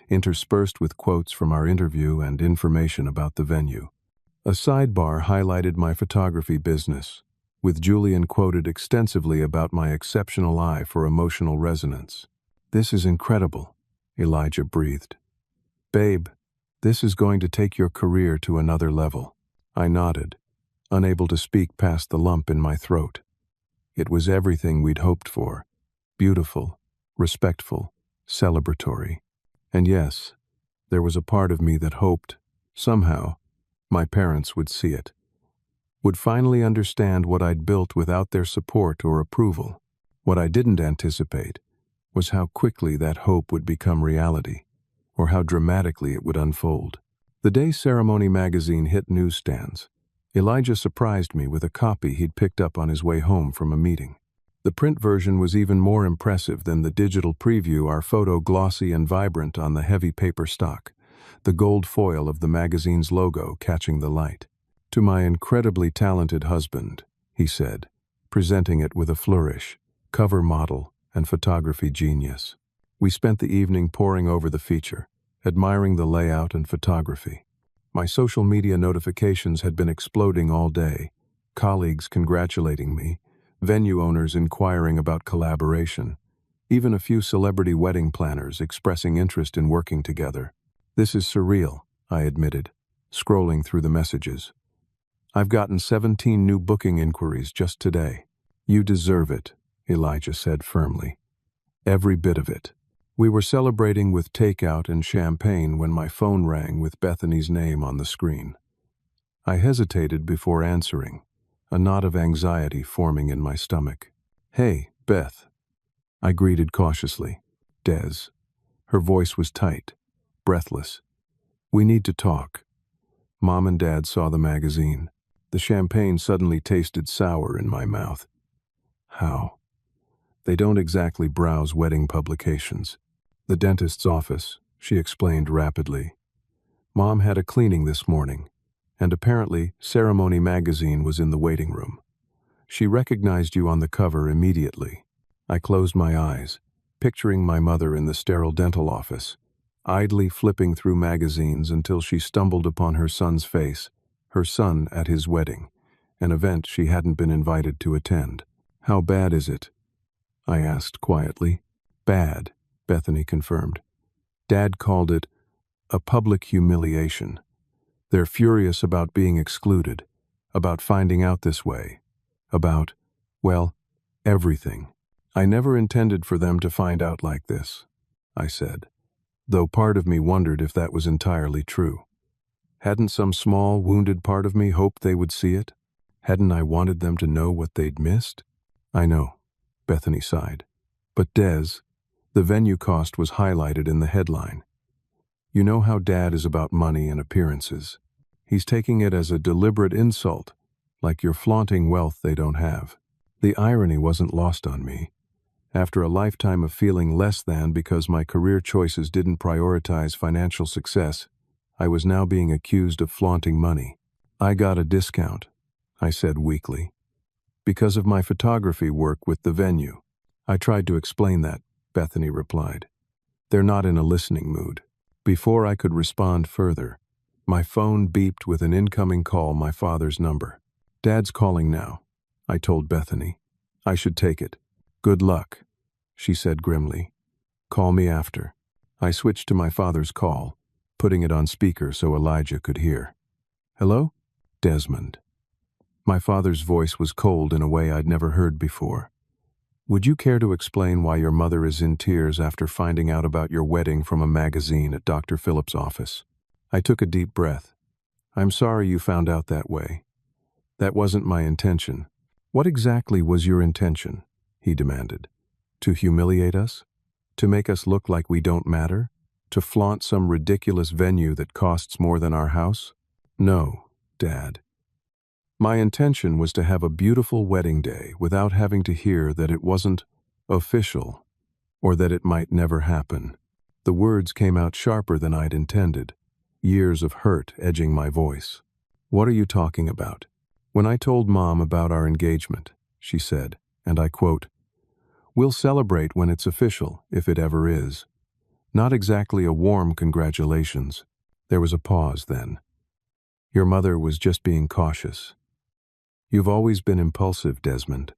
interspersed with quotes from our interview and information about the venue. A sidebar highlighted my photography business, with Julian quoted extensively about my exceptional eye for emotional resonance. "This is incredible," Elijah breathed. "Babe, this is going to take your career to another level." I nodded, unable to speak past the lump in my throat. It was everything we'd hoped for. Beautiful, respectful, celebratory. And yes, there was a part of me that hoped, somehow, my parents would see it, would finally understand what I'd built without their support or approval. What I didn't anticipate was how quickly that hope would become reality, or how dramatically it would unfold. The day Ceremony magazine hit newsstands, Elijah surprised me with a copy he'd picked up on his way home from a meeting. The print version was even more impressive than the digital preview, our photo glossy and vibrant on the heavy paper stock, the gold foil of the magazine's logo catching the light. "To my incredibly talented husband," he said, presenting it with a flourish, "cover model and photography genius." We spent the evening poring over the feature, admiring the layout and photography. My social media notifications had been exploding all day, colleagues congratulating me, venue owners inquiring about collaboration, even a few celebrity wedding planners expressing interest in working together. "This is surreal," I admitted, scrolling through the messages. "I've gotten 17 new booking inquiries just today." "You deserve it," Elijah said firmly. "Every bit of it." We were celebrating with takeout and champagne when my phone rang with Bethany's name on the screen. I hesitated before answering, a knot of anxiety forming in my stomach. "Hey, Beth," I greeted cautiously. "Des." Her voice was tight, breathless. "We need to talk." Mom and Dad saw the magazine. The champagne suddenly tasted sour in my mouth. "How?" "They don't exactly browse wedding publications." "The dentist's office," she explained rapidly. "Mom had a cleaning this morning, and apparently Ceremony magazine was in the waiting room. She recognized you on the cover immediately." I closed my eyes, picturing my mother in the sterile dental office, idly flipping through magazines until she stumbled upon her son's face, her son at his wedding, an event she hadn't been invited to attend. "How bad is it?" I asked quietly. "Bad," Bethany confirmed. "Dad called it a public humiliation. They're furious about being excluded, about finding out this way, about, well, everything." "I never intended for them to find out like this," I said, though part of me wondered if that was entirely true. Hadn't some small, wounded part of me hoped they would see it? Hadn't I wanted them to know what they'd missed? "I know," Bethany sighed. "But Des, the venue cost was highlighted in the headline. You know how Dad is about money and appearances. He's taking it as a deliberate insult, like you're flaunting wealth they don't have." The irony wasn't lost on me. After a lifetime of feeling less than because my career choices didn't prioritize financial success, I was now being accused of flaunting money. "I got a discount," I said weakly, "because of my photography work with the venue." "I tried to explain that," Bethany replied. "They're not in a listening mood." Before I could respond further, my phone beeped with an incoming call, my father's number. Dad's calling now, I told Bethany. I should take it. Good luck, she said grimly. Call me after. I switched to my father's call, putting it on speaker so Elijah could hear. Hello? Desmond. My father's voice was cold in a way I'd never heard before. Would you care to explain why your mother is in tears after finding out about your wedding from a magazine at Dr. Phillips' office? I took a deep breath. I'm sorry you found out that way. That wasn't my intention. What exactly was your intention? He demanded. To humiliate us? To make us look like we don't matter? To flaunt some ridiculous venue that costs more than our house? No, Dad. My intention was to have a beautiful wedding day without having to hear that it wasn't official or that it might never happen. The words came out sharper than I'd intended, years of hurt edging my voice. What are you talking about? When I told Mom about our engagement, she said, and I quote, "We'll celebrate when it's official, if it ever is. Not exactly a warm congratulations." There was a pause then. Your mother was just being cautious. You've always been impulsive, Desmond.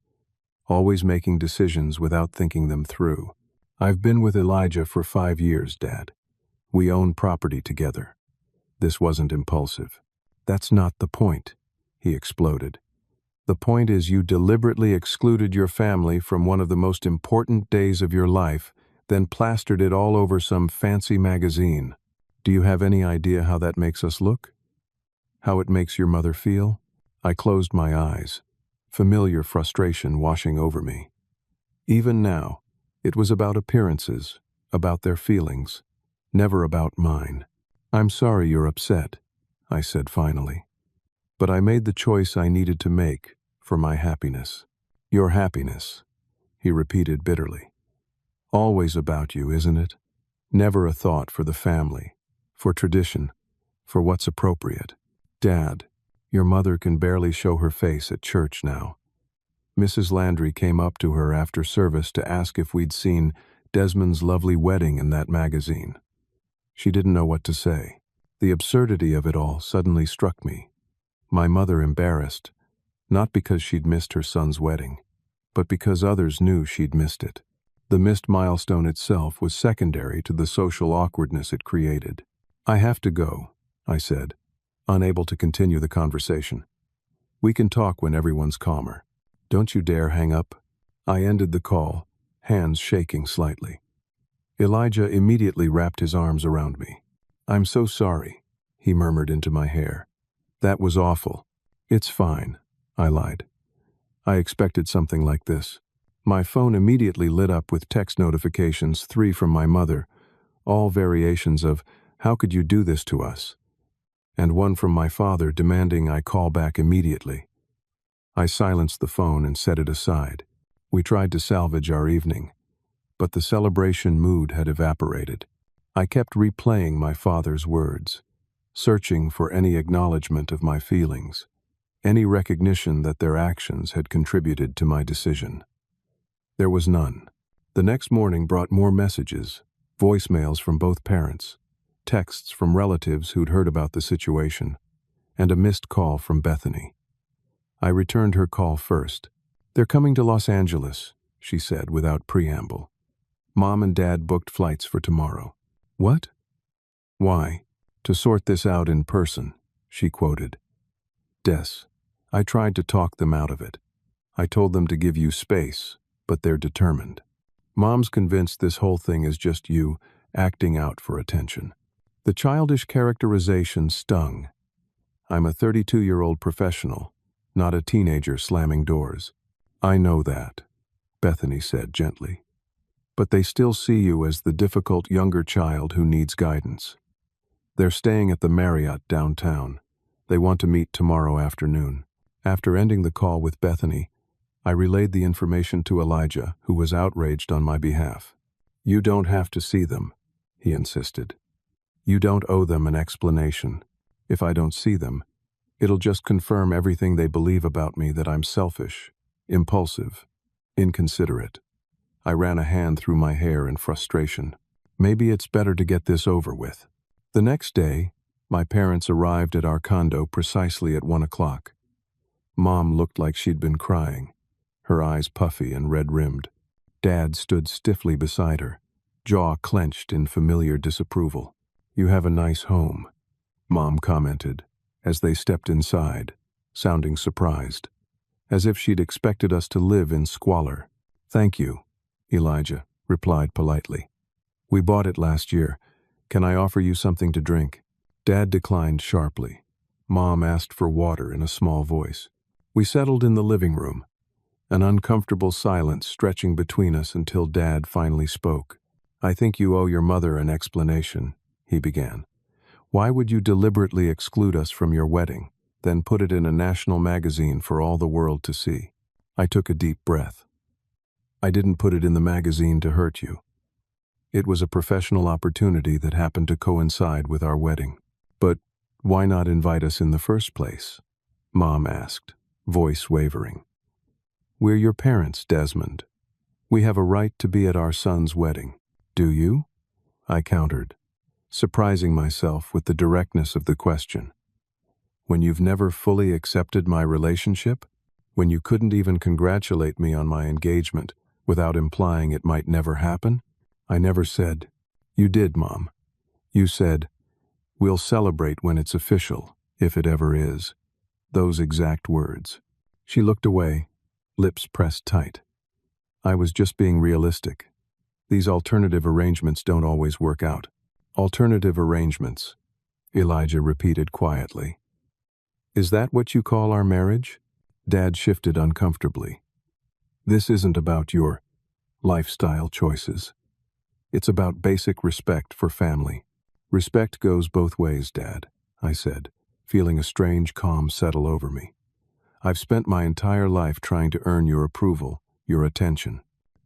Always making decisions without thinking them through. I've been with Elijah for 5 years, Dad. We own property together. This wasn't impulsive. That's not the point, he exploded. The point is you deliberately excluded your family from one of the most important days of your life, then plastered it all over some fancy magazine. Do you have any idea how that makes us look? How it makes your mother feel? I closed my eyes, familiar frustration washing over me. Even now, it was about appearances, about their feelings, never about mine. I'm sorry you're upset, I said finally. But I made the choice I needed to make for my happiness. Your happiness, he repeated bitterly. Always about you, isn't it? Never a thought for the family, for tradition, for what's appropriate. Dad, your mother can barely show her face at church now. Mrs. Landry came up to her after service to ask if we'd seen Desmond's lovely wedding in that magazine. She didn't know what to say. The absurdity of it all suddenly struck me. My mother embarrassed, not because she'd missed her son's wedding, but because others knew she'd missed it. The missed milestone itself was secondary to the social awkwardness it created. I have to go, I said, unable to continue the conversation. We can talk when everyone's calmer. Don't you dare hang up. I ended the call, hands shaking slightly. Elijah immediately wrapped his arms around me. I'm so sorry, he murmured into my hair. That was awful. It's fine, I lied. I expected something like this. My phone immediately lit up with text notifications, 3 from my mother, all variations of, "How could you do this to us?" and one from my father demanding I call back immediately. I silenced the phone and set it aside. We tried to salvage our evening, but the celebration mood had evaporated. I kept replaying my father's words, searching for any acknowledgement of my feelings, any recognition that their actions had contributed to my decision. There was none. The next morning brought more messages, voicemails from both parents, texts from relatives who'd heard about the situation, and a missed call from Bethany. I returned her call first. They're coming to Los Angeles, she said without preamble. Mom and Dad booked flights for tomorrow. What? Why? To sort this out in person, she quoted. Des, I tried to talk them out of it. I told them to give you space, but they're determined. Mom's convinced this whole thing is just you acting out for attention. The childish characterization stung. I'm a 32-year-old professional, not a teenager slamming doors. I know that, Bethany said gently. But they still see you as the difficult younger child who needs guidance. They're staying at the Marriott downtown. They want to meet tomorrow afternoon. After ending the call with Bethany, I relayed the information to Elijah, who was outraged on my behalf. You don't have to see them, he insisted. You don't owe them an explanation. If I don't see them, it'll just confirm everything they believe about me, that I'm selfish, impulsive, inconsiderate. I ran a hand through my hair in frustration. Maybe it's better to get this over with. The next day, my parents arrived at our condo precisely at 1 o'clock. Mom looked like she'd been crying, her eyes puffy and red-rimmed. Dad stood stiffly beside her, jaw clenched in familiar disapproval. "You have a nice home," Mom commented, as they stepped inside, sounding surprised, as if she'd expected us to live in squalor. "Thank you," Elijah replied politely. "We bought it last year. Can I offer you something to drink?" Dad declined sharply. Mom asked for water in a small voice. We settled in the living room, an uncomfortable silence stretching between us until Dad finally spoke. "I think you owe your mother an explanation," he began. "Why would you deliberately exclude us from your wedding, then put it in a national magazine for all the world to see?" I took a deep breath. "I didn't put it in the magazine to hurt you. It was a professional opportunity that happened to coincide with our wedding." "But why not invite us in the first place?" Mom asked, voice wavering. "We're your parents, Desmond. We have a right to be at our son's wedding." "Do you?" I countered, surprising myself with the directness of the question. "When you've never fully accepted my relationship? When you couldn't even congratulate me on my engagement without implying it might never happen?" "I never said." "You did, Mom. You said, 'We'll celebrate when it's official, if it ever is.' Those exact words." She looked away, lips pressed tight. "I was just being realistic. These alternative arrangements don't always work out." "Alternative arrangements," Elijah repeated quietly. "Is that what you call our marriage?" Dad shifted uncomfortably. "This isn't about your lifestyle choices. It's about basic respect for family." "Respect goes both ways, Dad," I said, feeling a strange calm settle over me. "I've spent my entire life trying to earn your approval, your attention.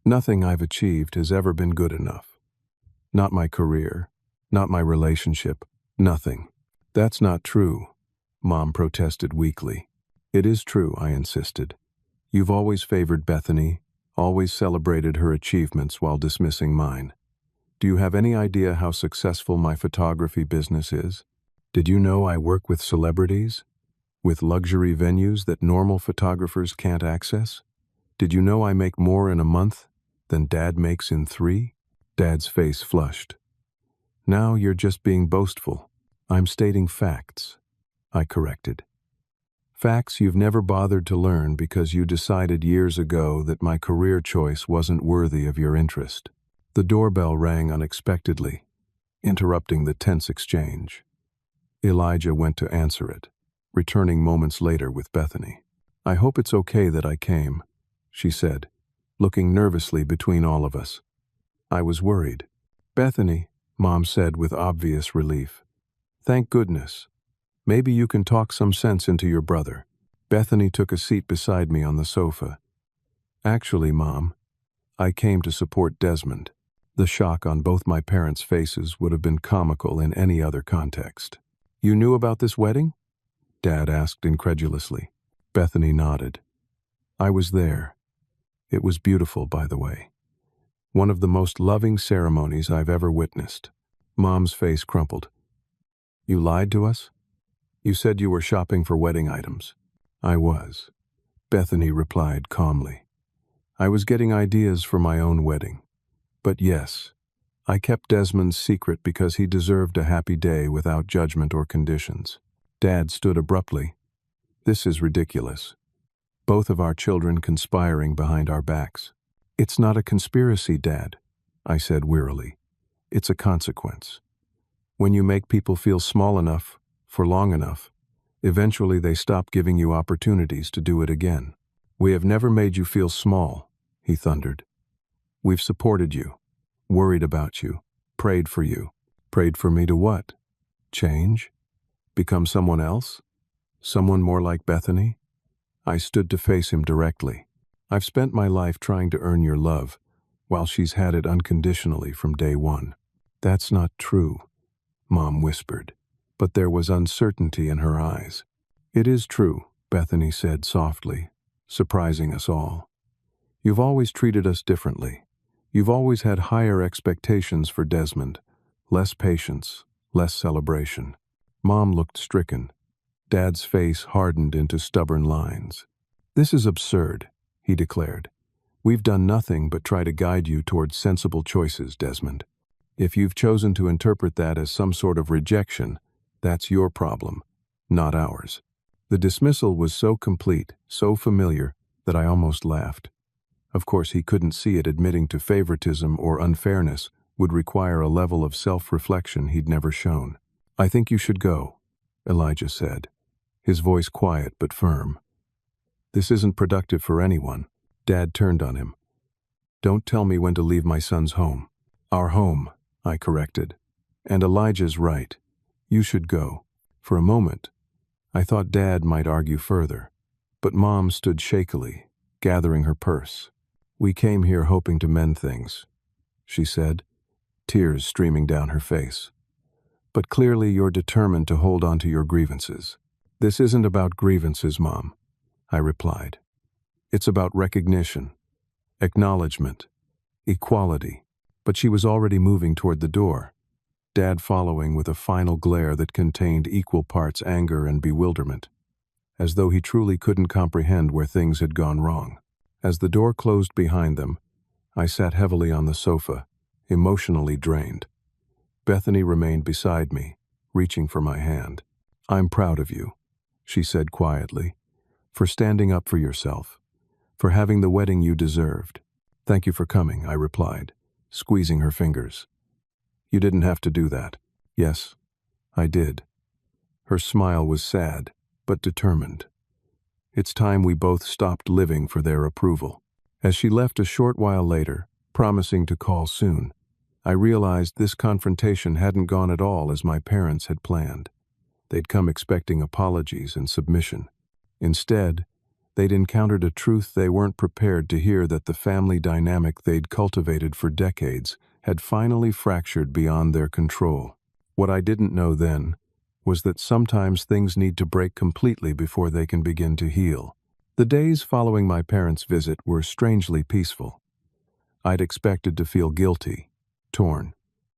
Nothing I've achieved has ever been good enough. Not my career, not my relationship, nothing." "That's not true," Mom protested weakly. "It is true," I insisted. "You've always favored Bethany, always celebrated her achievements while dismissing mine. Do you have any idea how successful my photography business is? Did you know I work with celebrities? With luxury venues that normal photographers can't access? Did you know I make more in a month than Dad makes in 3? Dad's face flushed. "Now you're just being boastful." "I'm stating facts," I corrected. "Facts you've never bothered to learn because you decided years ago that my career choice wasn't worthy of your interest." The doorbell rang unexpectedly, interrupting the tense exchange. Elijah went to answer it, returning moments later with Bethany. "I hope it's okay that I came," she said, looking nervously between all of us. I was worried. "Bethany," Mom said with obvious relief. "Thank goodness. Maybe you can talk some sense into your brother." Bethany took a seat beside me on the sofa. "Actually, Mom, I came to support Desmond." The shock on both my parents' faces would have been comical in any other context. "You knew about this wedding?" Dad asked incredulously. Bethany nodded. "I was there. It was beautiful, by the way. One of the most loving ceremonies I've ever witnessed." Mom's face crumpled. "You lied to us? You said you were shopping for wedding items." "I was," Bethany replied calmly. "I was getting ideas for my own wedding. But yes, I kept Desmond's secret because he deserved a happy day without judgment or conditions." Dad stood abruptly. "This is ridiculous. Both of our children conspiring behind our backs." "It's not a conspiracy, Dad," I said wearily. "It's a consequence. When you make people feel small enough, for long enough, eventually they stop giving you opportunities to do it again." "We have never made you feel small," he thundered. "We've supported you, worried about you, prayed for you." "Prayed for me to what? Change? Become someone else? Someone more like Bethany?" I stood to face him directly. "I've spent my life trying to earn your love, while she's had it unconditionally from day one." "That's not true," Mom whispered, but there was uncertainty in her eyes. "It is true," Bethany said softly, surprising us all. "You've always treated us differently. You've always had higher expectations for Desmond, less patience, less celebration." Mom looked stricken. Dad's face hardened into stubborn lines. "This is absurd," he declared. "We've done nothing but try to guide you towards sensible choices, Desmond. If you've chosen to interpret that as some sort of rejection, that's your problem, not ours." The dismissal was so complete, so familiar, that I almost laughed. Of course, he couldn't see it. Admitting to favoritism or unfairness would require a level of self-reflection he'd never shown. "I think you should go," Elijah said, his voice quiet but firm. "This isn't productive for anyone." Dad turned on him. "Don't tell me when to leave my son's home." "Our home," I corrected. "And Elijah's right. You should go." For a moment, I thought Dad might argue further, but Mom stood shakily, gathering her purse. "We came here hoping to mend things," she said, tears streaming down her face. "But clearly you're determined to hold on to your grievances." "This isn't about grievances, Mom," I replied. "It's about recognition, acknowledgement, equality." But she was already moving toward the door, Dad following with a final glare that contained equal parts anger and bewilderment, as though he truly couldn't comprehend where things had gone wrong. As the door closed behind them, I sat heavily on the sofa, emotionally drained. Bethany remained beside me, reaching for my hand. "I'm proud of you," she said quietly, "for standing up for yourself, for having the wedding you deserved." "Thank you for coming," I replied, squeezing her fingers. "You didn't have to do that." "Yes, I did." Her smile was sad, but determined. "It's time we both stopped living for their approval." As she left a short while later, promising to call soon, I realized this confrontation hadn't gone at all as my parents had planned. They'd come expecting apologies and submission. Instead, they'd encountered a truth they weren't prepared to hear: that the family dynamic they'd cultivated for decades had finally fractured beyond their control. What I didn't know then was that sometimes things need to break completely before they can begin to heal. The days following my parents' visit were strangely peaceful. I'd expected to feel guilty, torn,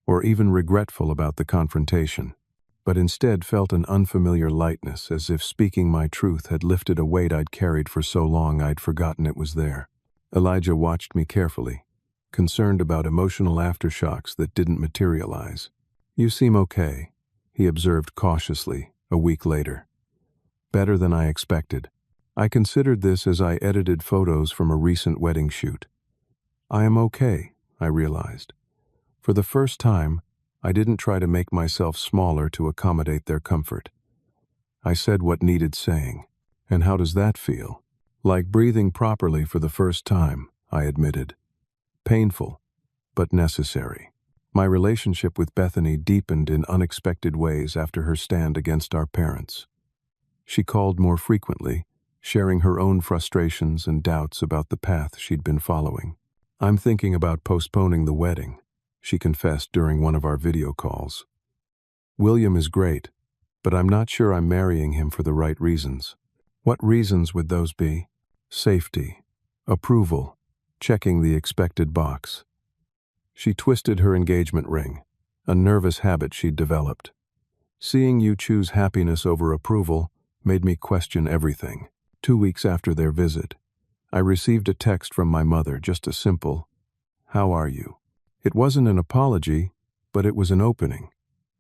or even regretful about the confrontation, but instead felt an unfamiliar lightness, as if speaking my truth had lifted a weight I'd carried for so long I'd forgotten it was there. Elijah watched me carefully, concerned about emotional aftershocks that didn't materialize. "You seem okay," he observed cautiously a week later. "Better than I expected." I considered this as I edited photos from a recent wedding shoot. "I am okay," I realized. For the first time, I didn't try to make myself smaller to accommodate their comfort. I said what needed saying. "And how does that feel?" "Like breathing properly for the first time," I admitted. "Painful, but necessary." My relationship with Bethany deepened in unexpected ways after her stand against our parents. She called more frequently, sharing her own frustrations and doubts about the path she'd been following. "I'm thinking about postponing the wedding," she confessed during one of our video calls. "William is great, but I'm not sure I'm marrying him for the right reasons." "What reasons would those be?" "Safety, approval, checking the expected box." She twisted her engagement ring, a nervous habit she'd developed. "Seeing you choose happiness over approval made me question everything." 2 weeks after their visit, I received a text from my mother, just a simple, "How are you?" It wasn't an apology, but it was an opening,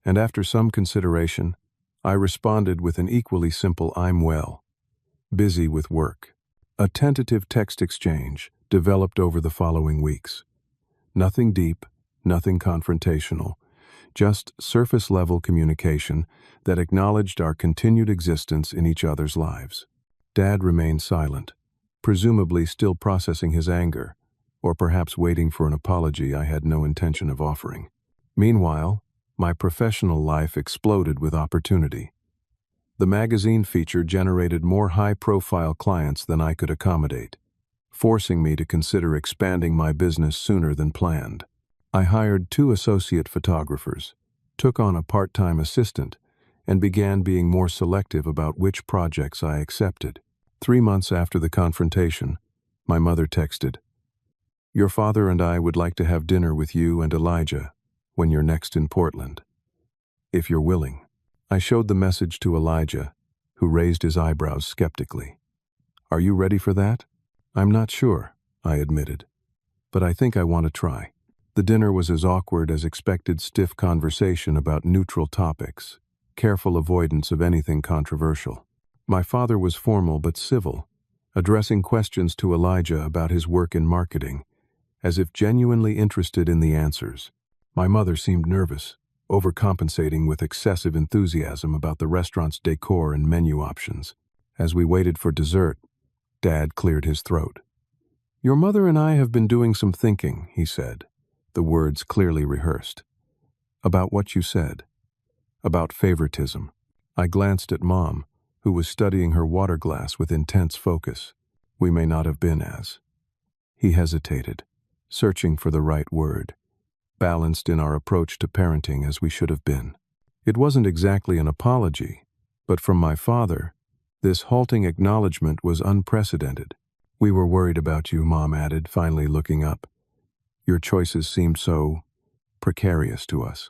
and after some consideration, I responded with an equally simple "I'm well, busy with work." A tentative text exchange developed over the following weeks. Nothing deep, nothing confrontational, just surface-level communication that acknowledged our continued existence in each other's lives. Dad remained silent, presumably still processing his anger, or perhaps waiting for an apology I had no intention of offering. Meanwhile, my professional life exploded with opportunity. The magazine feature generated more high-profile clients than I could accommodate, forcing me to consider expanding my business sooner than planned. I hired 2 associate photographers, took on a part-time assistant, and began being more selective about which projects I accepted. 3 months after the confrontation, my mother texted, "Your father and I would like to have dinner with you and Elijah when you're next in Portland, if you're willing." I showed the message to Elijah, who raised his eyebrows skeptically. "Are you ready for that?" "I'm not sure," I admitted, "but I think I want to try." The dinner was as awkward as expected, stiff conversation about neutral topics, careful avoidance of anything controversial. My father was formal but civil, addressing questions to Elijah about his work in marketing, as if genuinely interested in the answers. My mother seemed nervous, overcompensating with excessive enthusiasm about the restaurant's decor and menu options. As we waited for dessert, Dad cleared his throat. "Your mother and I have been doing some thinking," he said, the words clearly rehearsed. "About what you said. About favoritism." I glanced at Mom, who was studying her water glass with intense focus. "We may not have been as." He hesitated, searching for the right word, balanced in our approach to parenting as we should have been. It wasn't exactly an apology, but from my father, this halting acknowledgement was unprecedented. "We were worried about you," Mom added, finally looking up. "Your choices seemed so precarious to us.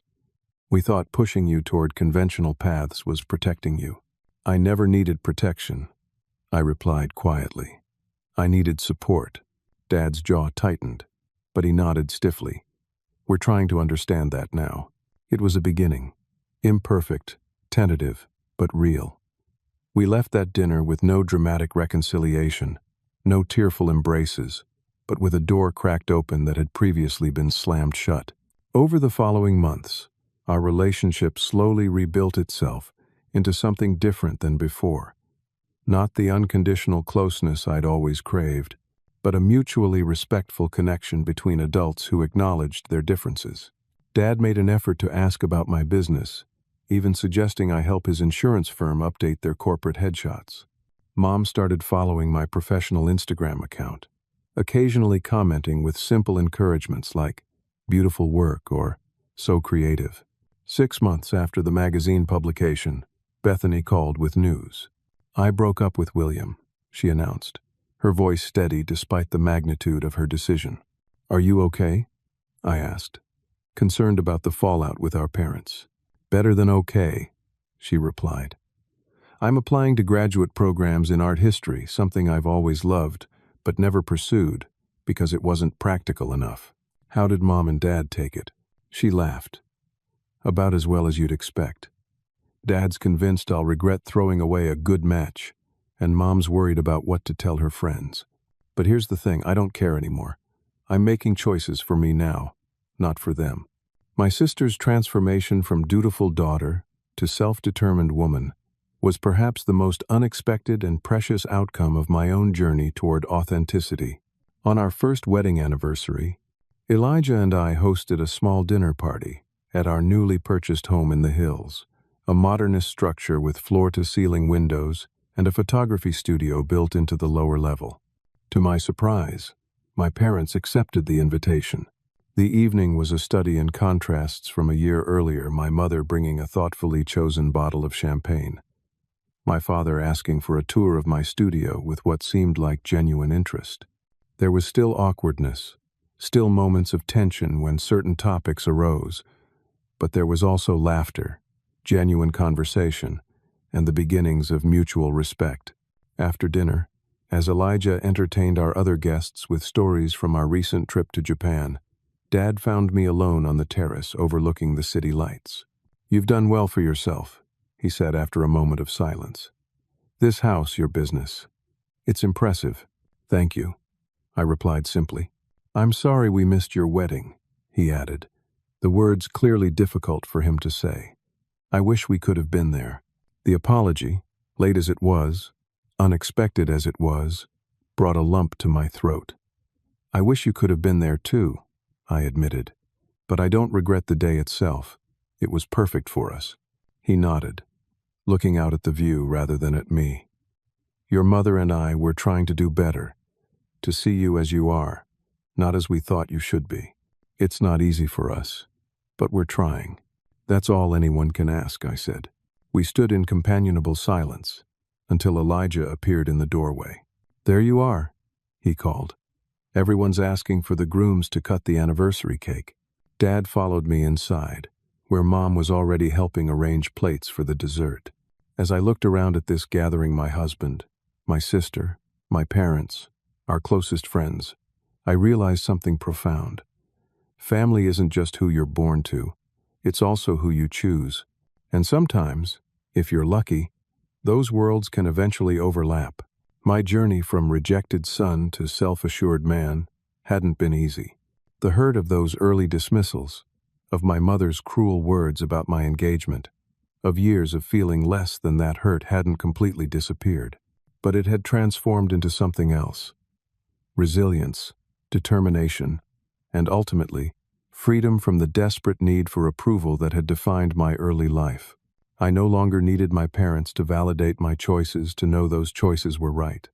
We thought pushing you toward conventional paths was protecting you." "I never needed protection," I replied quietly. "I needed support." Dad's jaw tightened, but he nodded stiffly. "We're trying to understand that now." It was a beginning. Imperfect, tentative, but real. We left that dinner with no dramatic reconciliation, no tearful embraces, but with a door cracked open that had previously been slammed shut. Over the following months, our relationship slowly rebuilt itself into something different than before. Not the unconditional closeness I'd always craved, but a mutually respectful connection between adults who acknowledged their differences. Dad made an effort to ask about my business, even suggesting I help his insurance firm update their corporate headshots. Mom started following my professional Instagram account, occasionally commenting with simple encouragements like, "Beautiful work," or "So creative." 6 months after the magazine publication, Bethany called with news. "I broke up with William," she announced, her voice steady despite the magnitude of her decision. "Are you okay?" I asked, concerned about the fallout with our parents. "Better than okay," she replied. "I'm applying to graduate programs in art history, something I've always loved, but never pursued, because it wasn't practical enough." "How did Mom and Dad take it?" She laughed. "About as well as you'd expect. Dad's convinced I'll regret throwing away a good match, and Mom's worried about what to tell her friends. But here's the thing, I don't care anymore. I'm making choices for me now, not for them." My sister's transformation from dutiful daughter to self-determined woman was perhaps the most unexpected and precious outcome of my own journey toward authenticity. On our first wedding anniversary, Elijah and I hosted a small dinner party at our newly purchased home in the hills, a modernist structure with floor-to-ceiling windows and a photography studio built into the lower level. To my surprise, my parents accepted the invitation. The evening was a study in contrasts from a year earlier, my mother bringing a thoughtfully chosen bottle of champagne, my father asking for a tour of my studio with what seemed like genuine interest. There was still awkwardness, still moments of tension when certain topics arose, but there was also laughter, genuine conversation, and the beginnings of mutual respect. After dinner, as Elijah entertained our other guests with stories from our recent trip to Japan, Dad found me alone on the terrace overlooking the city lights. "You've done well for yourself," he said after a moment of silence. "This house, your business. It's impressive." "Thank you," I replied simply. "I'm sorry we missed your wedding," he added, the words clearly difficult for him to say. "I wish we could have been there." The apology, late as it was, unexpected as it was, brought a lump to my throat. "I wish you could have been there too," I admitted, "but I don't regret the day itself. It was perfect for us." He nodded, looking out at the view rather than at me. "Your mother and I were trying to do better, to see you as you are, not as we thought you should be. It's not easy for us, but we're trying." "That's all anyone can ask," I said. We stood in companionable silence until Elijah appeared in the doorway. "There you are," he called. "Everyone's asking for the grooms to cut the anniversary cake." Dad followed me inside, where Mom was already helping arrange plates for the dessert. As I looked around at this gathering, my husband, my sister, my parents, our closest friends, I realized something profound. Family isn't just who you're born to, it's also who you choose. And sometimes, if you're lucky, those worlds can eventually overlap. My journey from rejected son to self-assured man hadn't been easy. The hurt of those early dismissals, of my mother's cruel words about my engagement, of years of feeling less than that hurt hadn't completely disappeared. But it had transformed into something else. Resilience, determination, and ultimately, freedom from the desperate need for approval that had defined my early life. I no longer needed my parents to validate my choices to know those choices were right.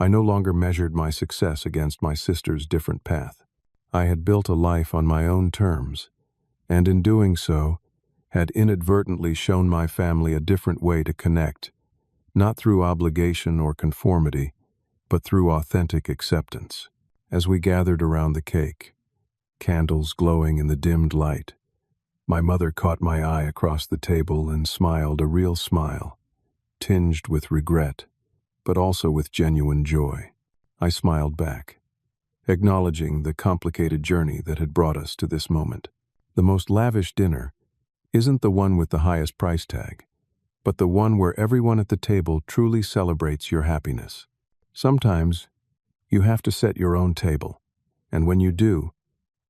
I no longer measured my success against my sister's different path. I had built a life on my own terms, and in doing so, had inadvertently shown my family a different way to connect, not through obligation or conformity, but through authentic acceptance. As we gathered around the cake, candles glowing in the dimmed light, my mother caught my eye across the table and smiled a real smile, tinged with regret, but also with genuine joy. I smiled back, acknowledging the complicated journey that had brought us to this moment. The most lavish dinner isn't the one with the highest price tag, but the one where everyone at the table truly celebrates your happiness. Sometimes, you have to set your own table, and when you do,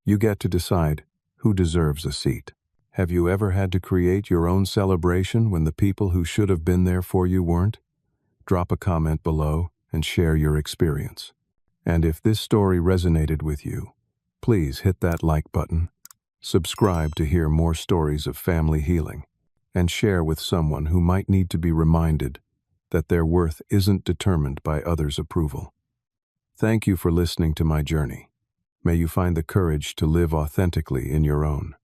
you get to decide who deserves a seat. Have you ever had to create your own celebration when the people who should have been there for you weren't? Drop a comment below and share your experience. And if this story resonated with you, please hit that like button, subscribe to hear more stories of family healing, and share with someone who might need to be reminded that their worth isn't determined by others' approval. Thank you for listening to my journey. May you find the courage to live authentically in your own.